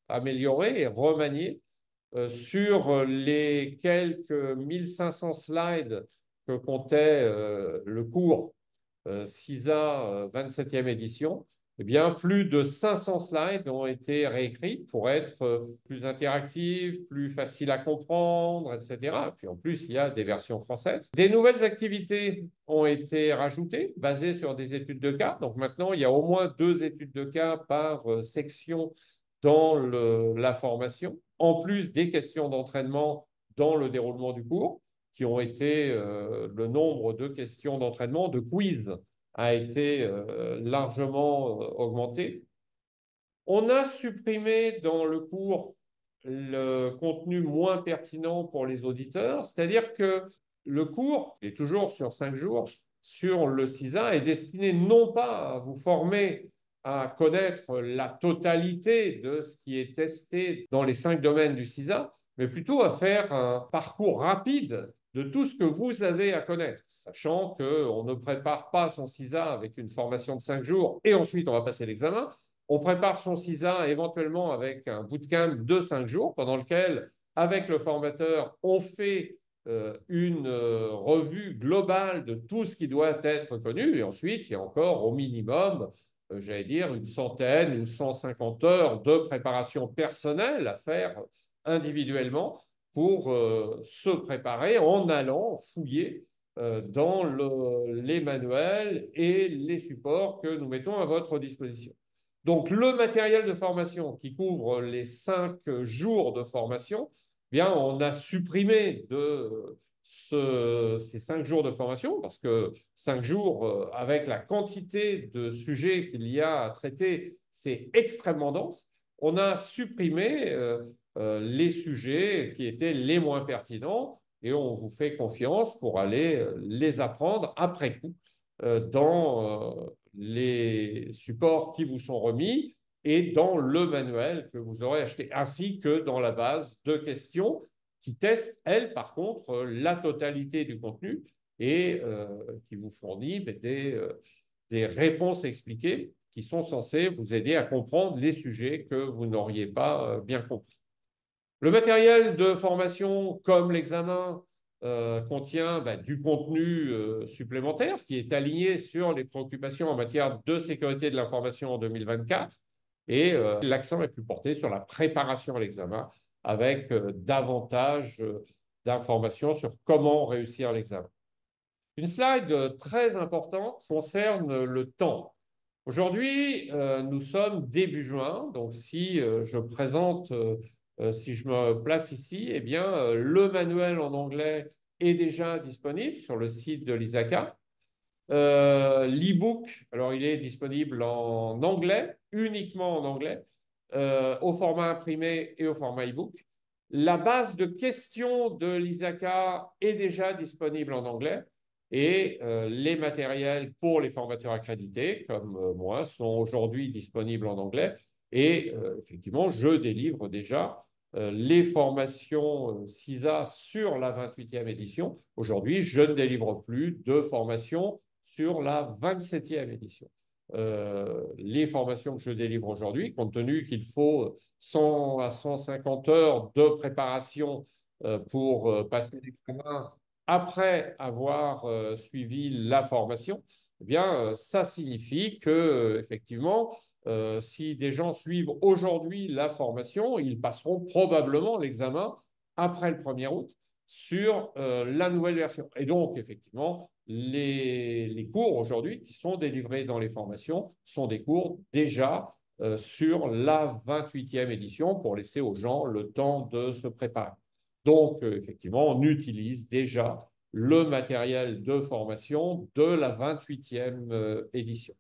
S1: amélioré et remanié sur les quelques 1500 slides que comptait le cours CISA 27e édition. eh bien, plus de 500 slides ont été réécrits pour être plus interactifs, plus faciles à comprendre, etc. Et puis en plus, il y a des versions françaises. Des nouvelles activités ont été rajoutées, basées sur des études de cas. Donc maintenant, il y a au moins 2 études de cas par section dans la formation, en plus des questions d'entraînement dans le déroulement du cours, qui ont été le nombre de questions d'entraînement, de quiz a été largement augmenté. On a supprimé dans le cours le contenu moins pertinent pour les auditeurs, c'est-à-dire que le cours, qui est toujours sur 5 jours, sur le CISA, est destiné non pas à vous former à connaître la totalité de ce qui est testé dans les 5 domaines du CISA, mais plutôt à faire un parcours rapide de tout ce que vous avez à connaître, sachant qu'on ne prépare pas son CISA avec une formation de 5 jours et ensuite on va passer l'examen. On prépare son CISA éventuellement avec un bootcamp de 5 jours pendant lequel, avec le formateur, on fait une revue globale de tout ce qui doit être connu. Et ensuite, il y a encore au minimum, j'allais dire, une centaine ou 150 heures de préparation personnelle à faire individuellement pour se préparer en allant fouiller dans les manuels et les supports que nous mettons à votre disposition. Donc, le matériel de formation qui couvre les 5 jours de formation, eh bien, on a supprimé de ces 5 jours de formation parce que 5 jours, avec la quantité de sujets qu'il y a à traiter, c'est extrêmement dense. On a supprimé les sujets qui étaient les moins pertinents et on vous fait confiance pour aller les apprendre après coup dans les supports qui vous sont remis et dans le manuel que vous aurez acheté, ainsi que dans la base de questions qui testent, elle, par contre, la totalité du contenu et qui vous fournit des réponses expliquées qui sont censées vous aider à comprendre les sujets que vous n'auriez pas bien compris. Le matériel de formation, comme l'examen, contient du contenu supplémentaire qui est aligné sur les préoccupations en matière de sécurité de l'information en 2024. Et l'accent est plus porté sur la préparation à l'examen avec davantage d'informations sur comment réussir l'examen. Une slide très importante concerne le temps. Aujourd'hui, nous sommes début juin, donc si je présente, si je me place ici, eh bien, le manuel en anglais est déjà disponible sur le site de l'ISACA. L'e-book, alors il est disponible en anglais, uniquement en anglais, au format imprimé et au format e-book. La base de questions de l'ISACA est déjà disponible en anglais et les matériels pour les formateurs accrédités, comme moi, sont aujourd'hui disponibles en anglais. Et effectivement, je délivre déjà les formations CISA sur la 28e édition. Aujourd'hui, je ne délivre plus de formations sur la 27e édition. Les formations que je délivre aujourd'hui, compte tenu qu'il faut 100 à 150 heures de préparation pour passer l'examen après avoir suivi la formation, eh bien, ça signifie que, effectivement, si des gens suivent aujourd'hui la formation, ils passeront probablement l'examen après le 1er août sur la nouvelle version. Et donc, effectivement, les cours aujourd'hui qui sont délivrés dans les formations sont des cours déjà sur la 28e édition pour laisser aux gens le temps de se préparer. Donc, effectivement, on utilise déjà le matériel de formation de la 28e édition.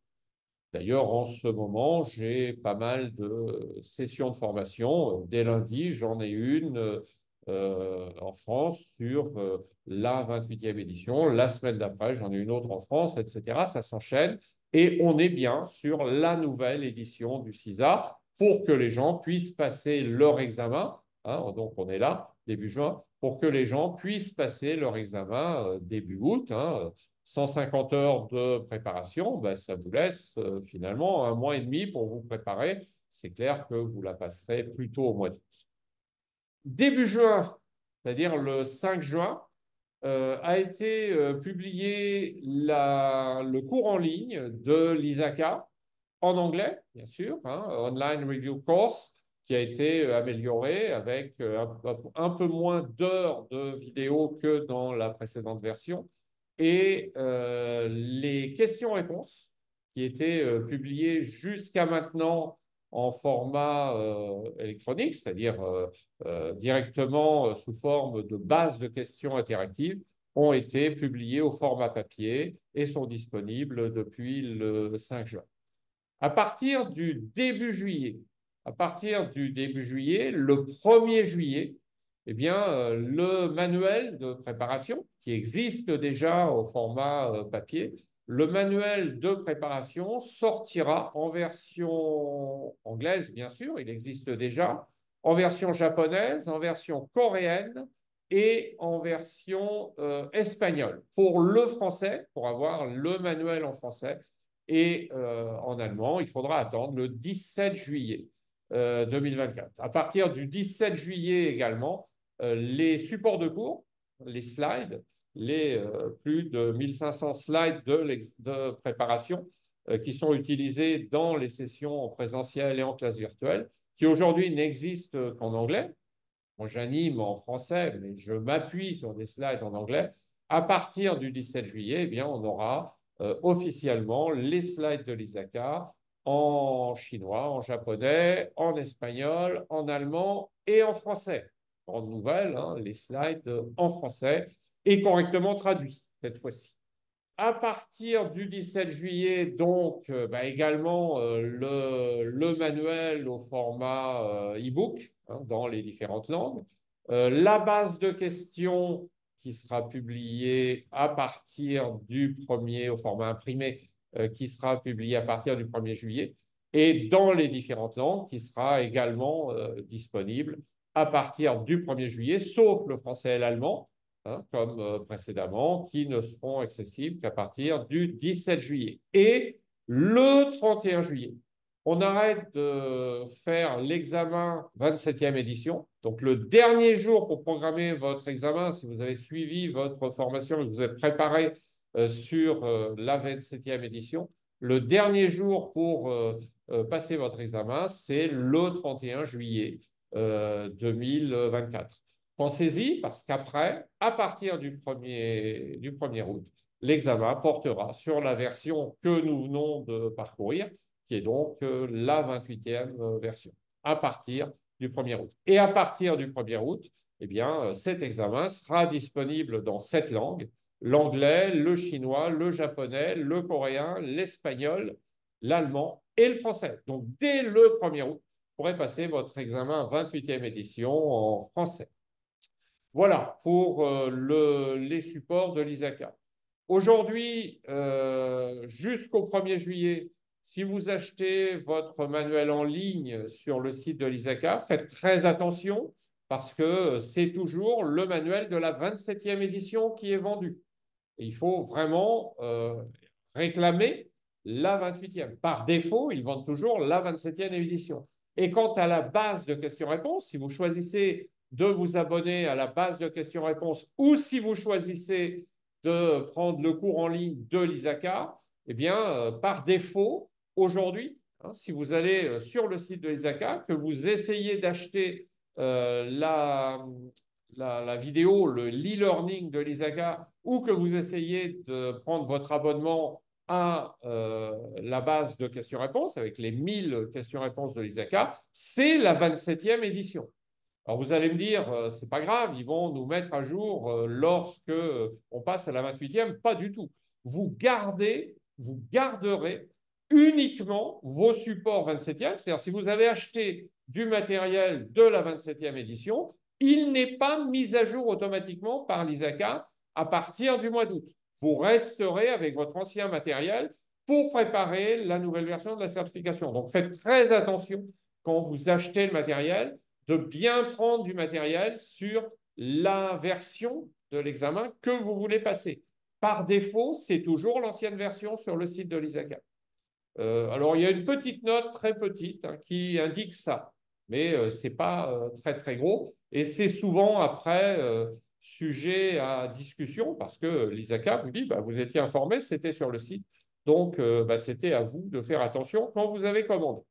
S1: D'ailleurs, en ce moment, j'ai pas mal de sessions de formation. Dès lundi, j'en ai une en France sur la 28e édition. La semaine d'après, j'en ai une autre en France, etc. Ça s'enchaîne. Et on est bien sur la nouvelle édition du CISA pour que les gens puissent passer leur examen. Hein, donc, on est là, début juin, pour que les gens puissent passer leur examen début août. 150 heures de préparation, ça vous laisse finalement 1 mois et demi pour vous préparer. C'est clair que vous la passerez plutôt au mois d'août. Début juin, c'est-à-dire le 5 juin, a été publié le cours en ligne de l'ISACA en anglais, bien sûr, hein, Online Review Course, qui a été amélioré avec un peu moins d'heures de vidéo que dans la précédente version. Et les questions-réponses qui étaient publiées jusqu'à maintenant en format électronique, c'est-à-dire directement sous forme de base de questions interactives, ont été publiées au format papier et sont disponibles depuis le 5 juin. À partir du début juillet, le 1er juillet, eh bien, le manuel de préparation, qui existe déjà au format papier, le manuel de préparation sortira en version anglaise, bien sûr, il existe déjà, en version japonaise, en version coréenne et en version espagnole. Pour le français, pour avoir le manuel en français, et en allemand, il faudra attendre le 17 juillet 2024. À partir du 17 juillet également, les supports de cours, les slides, les plus de 1500 slides de préparation qui sont utilisés dans les sessions en présentiel et en classe virtuelle, qui aujourd'hui n'existent qu'en anglais. Moi, j'anime en français, mais je m'appuie sur des slides en anglais. À partir du 17 juillet, eh bien, on aura officiellement les slides de l'ISACA en chinois, en japonais, en espagnol, en allemand et en français. Grande nouvelle, hein, les slides en français et correctement traduits cette fois-ci. À partir du 17 juillet, donc, également le manuel au format e-book hein, dans les différentes langues. La base de questions qui sera publiée à partir du 1er, au format imprimé, qui sera publiée à partir du 1er juillet, et dans les différentes langues, qui sera également disponible à partir du 1er juillet, sauf le français et l'allemand, hein, comme précédemment, qui ne seront accessibles qu'à partir du 17 juillet. Et le 31 juillet, on arrête de faire l'examen 27e édition. Donc, le dernier jour pour programmer votre examen, si vous avez suivi votre formation et que vous êtes préparé sur la 27e édition, le dernier jour pour passer votre examen, c'est le 31 juillet 2024. Pensez-y, parce qu'après, à partir du 1er août, l'examen portera sur la version que nous venons de parcourir, qui est donc la 28e version, à partir du 1er août. Et à partir du 1er août, eh bien, cet examen sera disponible dans 7 langues, l'anglais, le chinois, le japonais, le coréen, l'espagnol, l'allemand et le français. Donc, dès le 1er août, vous pourrez passer votre examen 28e édition en français. Voilà pour les supports de l'ISACA. Aujourd'hui, jusqu'au 1er juillet, si vous achetez votre manuel en ligne sur le site de l'ISACA, faites très attention parce que c'est toujours le manuel de la 27e édition qui est vendu. Et il faut vraiment réclamer la 28e. Par défaut, ils vendent toujours la 27e édition. Et quant à la base de questions-réponses, si vous choisissez de vous abonner à la base de questions-réponses ou si vous choisissez de prendre le cours en ligne de l'ISACA, eh bien, par défaut, aujourd'hui, hein, si vous allez sur le site de l'ISACA, que vous essayez d'acheter la vidéo, l'e-learning de l'ISACA, ou que vous essayez de prendre votre abonnement à la base de questions-réponses avec les 1000 questions-réponses de l'ISACA, c'est la 27e édition. Alors vous allez me dire, c'est pas grave, ils vont nous mettre à jour lorsque on passe à la 28e. Pas du tout. Vous garderez uniquement vos supports 27e. C'est-à-dire si vous avez acheté du matériel de la 27e édition, il n'est pas mis à jour automatiquement par l'ISACA à partir du mois d'août. Vous resterez avec votre ancien matériel pour préparer la nouvelle version de la certification. Donc faites très attention quand vous achetez le matériel de bien prendre du matériel sur la version de l'examen que vous voulez passer. Par défaut, c'est toujours l'ancienne version sur le site de l'ISACA. Alors, il y a une petite note très petite hein, qui indique ça, mais ce n'est pas très, très gros. Et c'est souvent après sujet à discussion parce que l'ISACA vous dit bah, vous étiez informé, c'était sur le site. Donc, c'était à vous de faire attention quand vous avez commandé.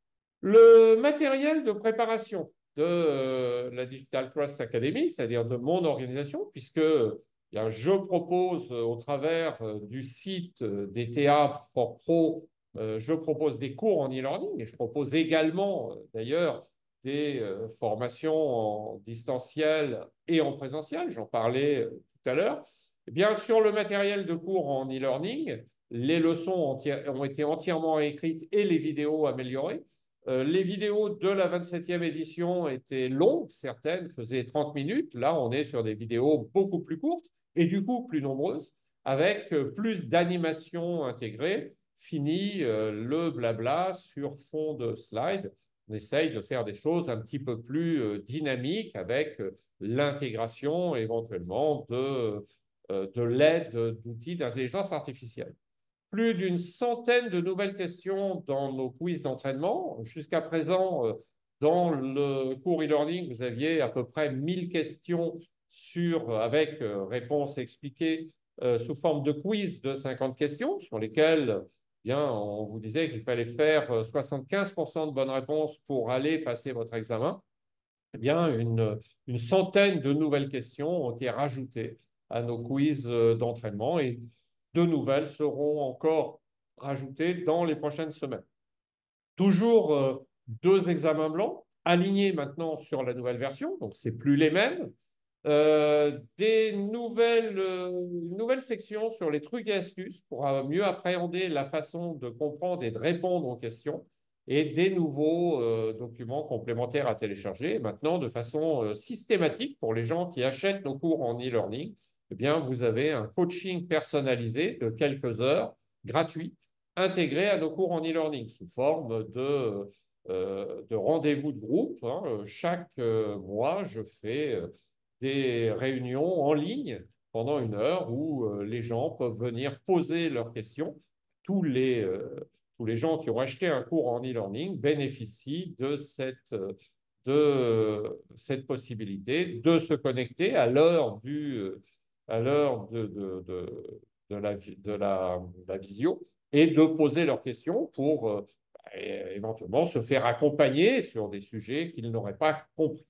S1: Le matériel de préparation de la Digital Trust Academy, c'est-à-dire de mon organisation, puisque je propose au travers du site DTA for Pro, je propose des cours en e-learning et je propose également d'ailleurs des formations en distanciel et en présentiel, j'en parlais tout à l'heure. Eh bien, sur le matériel de cours en e-learning, les leçons ont été entièrement écrites et les vidéos améliorées. Les vidéos de la 27e édition étaient longues, certaines faisaient 30 minutes. Là, on est sur des vidéos beaucoup plus courtes et du coup plus nombreuses, avec plus d'animations intégrées. Fini le blabla sur fond de slide. On essaye de faire des choses un petit peu plus dynamiques avec l'intégration éventuellement de l'aide d'outils d'intelligence artificielle. Plus d'une centaine de nouvelles questions dans nos quiz d'entraînement. Jusqu'à présent, dans le cours e-learning, vous aviez à peu près 1000 questions avec réponses expliquées sous forme de quiz de 50 questions, sur lesquelles on vous disait qu'il fallait faire 75% de bonnes réponses pour aller passer votre examen. Eh bien, une centaine de nouvelles questions ont été rajoutées à nos quiz d'entraînement et de nouvelles seront encore rajoutées dans les prochaines semaines. Toujours deux examens blancs, alignés maintenant sur la nouvelle version, donc ce n'est plus les mêmes. Des nouvelles sections sur les trucs et astuces pour mieux appréhender la façon de comprendre et de répondre aux questions et des nouveaux documents complémentaires à télécharger. Maintenant, de façon systématique, pour les gens qui achètent nos cours en e-learning, eh bien, vous avez un coaching personnalisé de quelques heures, gratuit, intégré à nos cours en e-learning sous forme de rendez-vous de groupe. Chaque mois, je fais des réunions en ligne pendant 1 heure où les gens peuvent venir poser leurs questions. Tous les gens qui ont acheté un cours en e-learning bénéficient de cette possibilité de se connecter à l'heure de la visio et de poser leurs questions pour éventuellement se faire accompagner sur des sujets qu'ils n'auraient pas compris.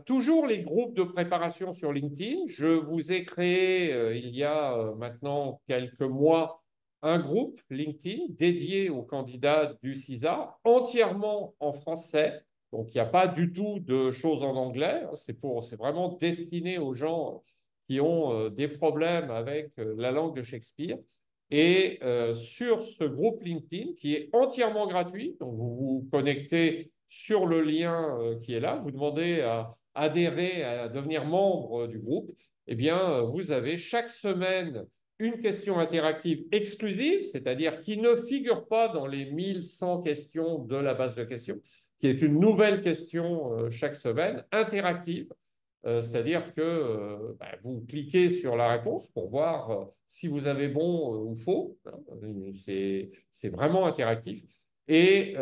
S1: Toujours les groupes de préparation sur LinkedIn. Je vous ai créé il y a maintenant quelques mois un groupe LinkedIn dédié aux candidats du CISA, entièrement en français. Donc, il n'y a pas du tout de choses en anglais. C'est vraiment destiné aux gens qui ont des problèmes avec la langue de Shakespeare. Et sur ce groupe LinkedIn, qui est entièrement gratuit, donc vous vous connectez sur le lien qui est là, vous demandez à adhérer, à devenir membre du groupe, eh bien, vous avez chaque semaine une question interactive exclusive, c'est-à-dire qui ne figure pas dans les 1100 questions de la base de questions, qui est une nouvelle question chaque semaine, interactive. C'est-à-dire que vous cliquez sur la réponse pour voir si vous avez bon ou faux. C'est vraiment interactif. Et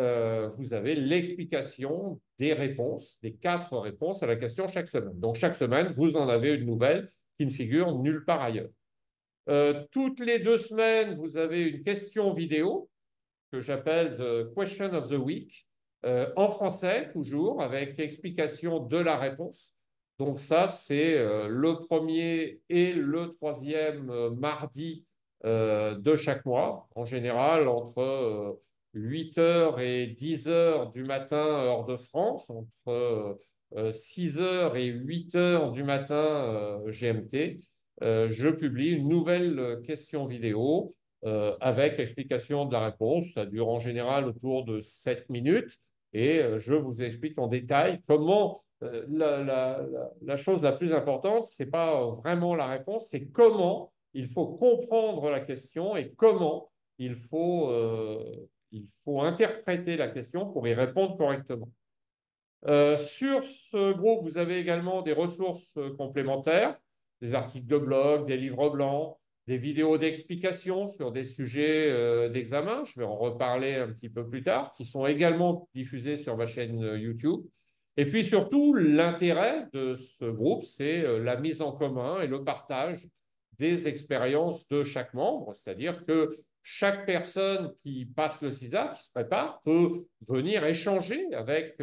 S1: vous avez l'explication des réponses, des 4 réponses à la question chaque semaine. Donc, chaque semaine, vous en avez une nouvelle qui ne figure nulle part ailleurs. Toutes les 2 semaines, vous avez une question vidéo que j'appelle The Question of the Week, en français toujours, avec explication de la réponse. Donc ça, c'est le premier et le troisième mardi de chaque mois, en général entre 8 h et 10 h du matin, heure de France, entre 6 h et 8 h du matin GMT. Je publie une nouvelle question vidéo avec explication de la réponse. Ça dure en général autour de 7 minutes et je vous explique en détail comment la chose la plus importante, ce n'est pas vraiment la réponse, c'est comment il faut comprendre la question et comment il faut interpréter la question pour y répondre correctement. Sur ce groupe, vous avez également des ressources complémentaires, des articles de blog, des livres blancs, des vidéos d'explication sur des sujets d'examen. Je vais en reparler un petit peu plus tard, qui sont également diffusés sur ma chaîne YouTube. Et puis surtout, l'intérêt de ce groupe, c'est la mise en commun et le partage des expériences de chaque membre, c'est-à-dire que chaque personne qui passe le CISA, qui se prépare, peut venir échanger avec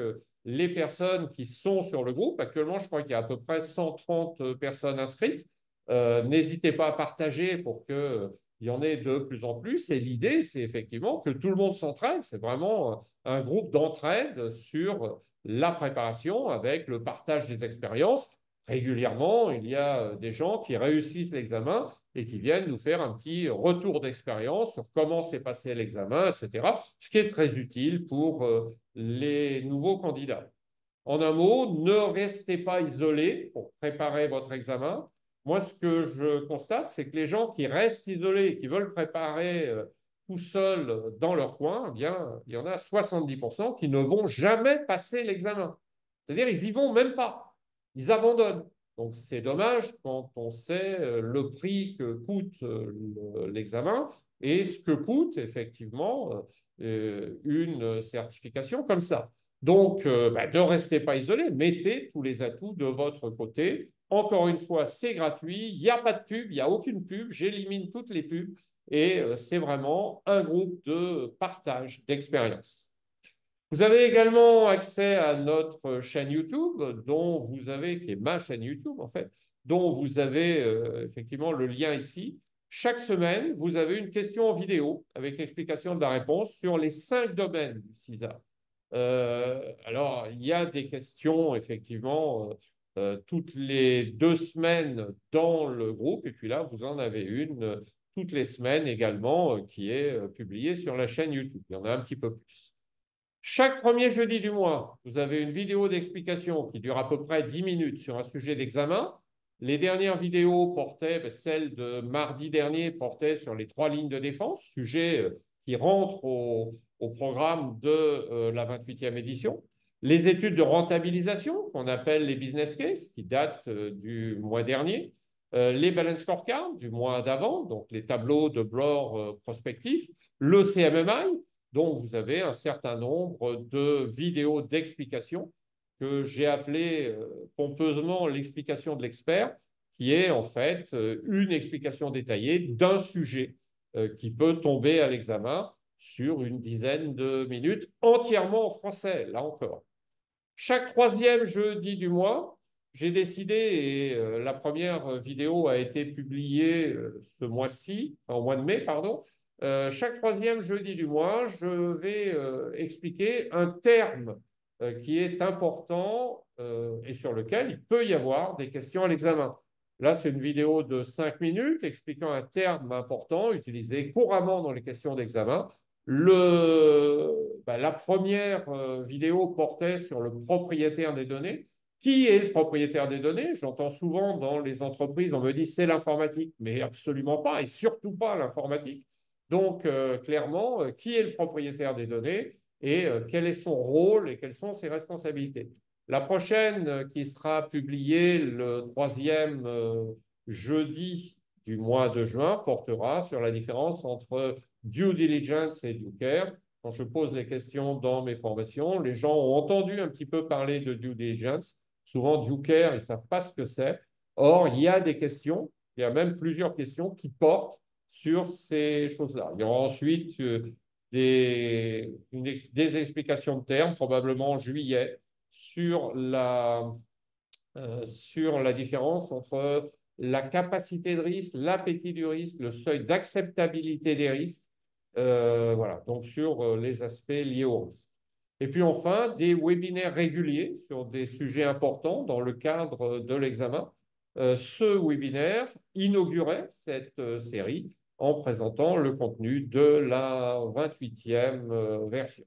S1: les personnes qui sont sur le groupe. Actuellement, je crois qu'il y a à peu près 130 personnes inscrites. N'hésitez pas à partager pour qu'il y en ait de plus en plus. Et l'idée, c'est effectivement que tout le monde s'entraide. C'est vraiment un groupe d'entraide sur la préparation avec le partage des expériences. Régulièrement, il y a des gens qui réussissent l'examen et qui viennent nous faire un petit retour d'expérience sur comment s'est passé l'examen, etc., ce qui est très utile pour les nouveaux candidats. En un mot, ne restez pas isolés pour préparer votre examen. Moi, ce que je constate, c'est que les gens qui restent isolés, qui veulent préparer tout seuls dans leur coin, eh bien, il y en a 70% qui ne vont jamais passer l'examen. C'est-à-dire, ils n'y vont même pas. Ils abandonnent. Donc, c'est dommage quand on sait le prix que coûte l'examen et ce que coûte effectivement une certification comme ça. Donc, ne restez pas isolés, mettez tous les atouts de votre côté. Encore une fois, c'est gratuit, il n'y a pas de pub, il n'y a aucune pub, j'élimine toutes les pubs et c'est vraiment un groupe de partage d'expérience. Vous avez également accès à notre chaîne YouTube, dont vous avez, qui est ma chaîne YouTube en fait, dont vous avez effectivement le lien ici. Chaque semaine, vous avez une question en vidéo avec explication de la réponse sur les 5 domaines du CISA. Alors, il y a des questions, effectivement, toutes les 2 semaines dans le groupe. Et puis là, vous en avez une toutes les semaines également qui est publiée sur la chaîne YouTube. Il y en a un petit peu plus. Chaque premier jeudi du mois, vous avez une vidéo d'explication qui dure à peu près 10 minutes sur un sujet d'examen. Les dernières vidéos portaient, celle de mardi dernier portait sur les 3 lignes de défense, sujet qui rentre au programme de la 28e édition. Les études de rentabilisation, qu'on appelle les business cases, qui datent du mois dernier. Les balance scorecards du mois d'avant, donc les tableaux de bord prospectifs. Le CMMI, dont vous avez un certain nombre de vidéos d'explication que j'ai appelé pompeusement l'explication de l'expert, qui est en fait une explication détaillée d'un sujet qui peut tomber à l'examen sur une dizaine de minutes, entièrement en français, là encore. Chaque 3e jeudi du mois, j'ai décidé, et la première vidéo a été publiée ce mois-ci, au mois de mai, pardon. Chaque 3e jeudi du mois, je vais expliquer un terme qui est important et sur lequel il peut y avoir des questions à l'examen. Là, c'est une vidéo de 5 minutes expliquant un terme important utilisé couramment dans les questions d'examen. La première vidéo portait sur le propriétaire des données. Qui est le propriétaire des données? J'entends souvent dans les entreprises, on me dit c'est l'informatique, mais absolument pas, et surtout pas l'informatique. Donc, clairement, qui est le propriétaire des données et quel est son rôle et quelles sont ses responsabilités? La prochaine, qui sera publiée le 3e jeudi du mois de juin, portera sur la différence entre due diligence et due care. Quand je pose les questions dans mes formations, les gens ont entendu un petit peu parler de due diligence. Souvent, due care, ils ne savent pas ce que c'est. Or, il y a des questions, il y a même plusieurs questions qui portent sur ces choses-là. Il y aura ensuite des explications de termes, probablement en juillet, sur la différence entre la capacité de risque, l'appétit du risque, le seuil d'acceptabilité des risques, voilà, donc sur les aspects liés au risque. Et puis enfin, des webinaires réguliers sur des sujets importants dans le cadre de l'examen. Ce webinaire inaugurait cette série en présentant le contenu de la 28e version.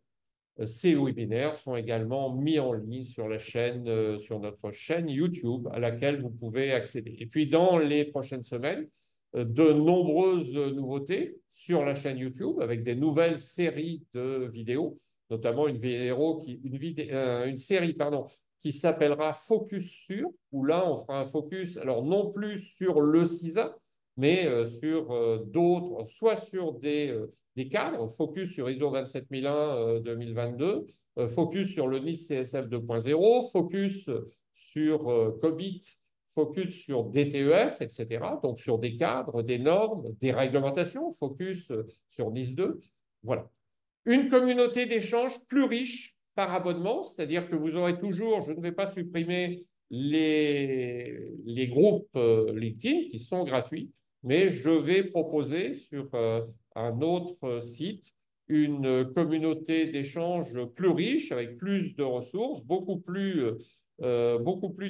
S1: Ces webinaires sont également mis en ligne sur la chaîne, sur notre chaîne YouTube à laquelle vous pouvez accéder. Et puis dans les prochaines semaines, de nombreuses nouveautés sur la chaîne YouTube avec des nouvelles séries de vidéos, notamment une série qui s'appellera Focus sur, où là on fera un focus, alors non plus sur le CISA, mais sur d'autres, soit sur des cadres, focus sur ISO 27001 2022, focus sur le NIST CSF 2.0, focus sur COBIT, focus sur des TEF, etc. Donc sur des cadres, des normes, des réglementations, focus sur NIS2. Voilà. Une communauté d'échange plus riche par abonnement, c'est-à-dire que vous aurez toujours, je ne vais pas supprimer les groupes LinkedIn qui sont gratuits, mais je vais proposer sur un autre site une communauté d'échange plus riche, avec plus de ressources, beaucoup plus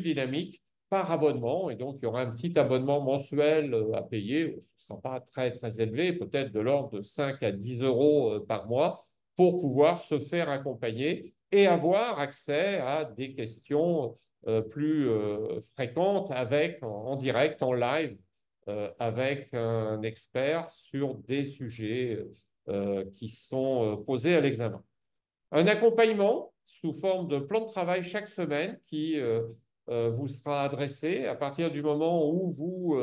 S1: dynamique par abonnement. Et donc, il y aura un petit abonnement mensuel à payer. Ce ne sera pas très, très élevé, peut-être de l'ordre de 5 à 10 euros par mois pour pouvoir se faire accompagner et avoir accès à des questions plus fréquentes avec, en direct, en live, avec un expert sur des sujets qui sont posés à l'examen. Un accompagnement sous forme de plan de travail chaque semaine qui vous sera adressé à partir du moment où vous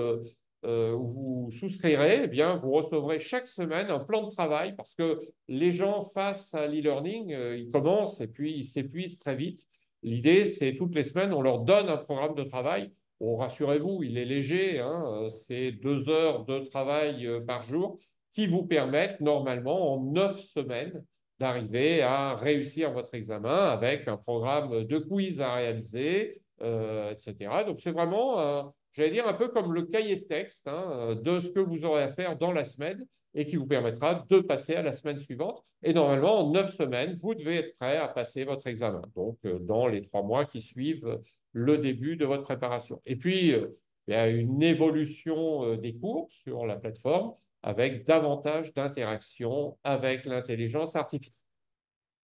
S1: souscrirez, eh bien, vous recevrez chaque semaine un plan de travail parce que les gens face à l'e-learning, ils commencent et puis ils s'épuisent très vite. L'idée, c'est toutes les semaines, on leur donne un programme de travail. Bon, rassurez-vous, il est léger, hein, c'est 2 heures de travail par jour qui vous permettent normalement en 9 semaines d'arriver à réussir votre examen avec un programme de quiz à réaliser, etc. Donc, c'est vraiment, j'allais dire, un peu comme le cahier de texte hein, de ce que vous aurez à faire dans la semaine et qui vous permettra de passer à la semaine suivante. Et normalement, en 9 semaines, vous devez être prêt à passer votre examen. Donc, dans les 3 mois qui suivent le début de votre préparation. Et puis, il y a une évolution des cours sur la plateforme avec davantage d'interactions avec l'intelligence artificielle.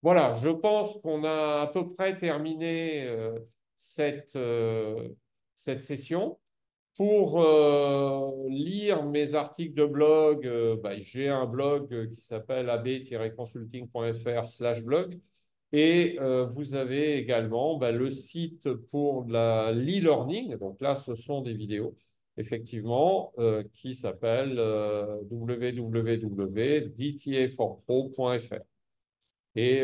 S1: Voilà, je pense qu'on a à peu près terminé cette session. Pour lire mes articles de blog, j'ai un blog qui s'appelle ab-consulting.fr/blog et vous avez également le site pour l'e-learning. Donc là, ce sont des vidéos, effectivement, qui s'appelle www.dtaforpro.fr. Et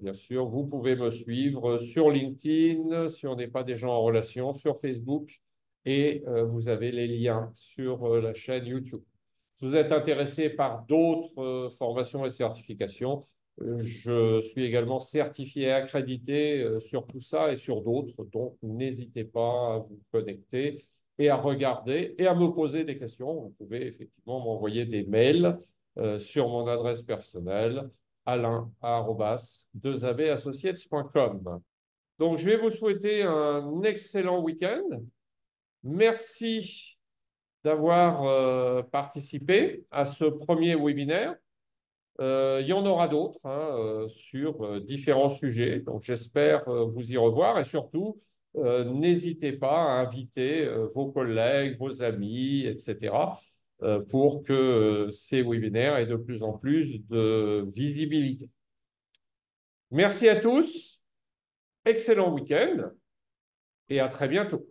S1: bien sûr, vous pouvez me suivre sur LinkedIn si on n'est pas déjà en relation, sur Facebook et vous avez les liens sur la chaîne YouTube. Si vous êtes intéressé par d'autres formations et certifications, je suis également certifié et accrédité sur tout ça et sur d'autres, donc n'hésitez pas à vous connecter et à regarder et à me poser des questions. Vous pouvez effectivement m'envoyer des mails sur mon adresse personnelle alain@2abassociates.com. Donc, je vais vous souhaiter un excellent week-end. Merci d'avoir participé à ce premier webinaire. Il y en aura d'autres hein, sur différents sujets. Donc, j'espère vous y revoir et surtout, n'hésitez pas à inviter vos collègues, vos amis, etc., pour que ces webinaires aient de plus en plus de visibilité. Merci à tous, excellent week-end et à très bientôt.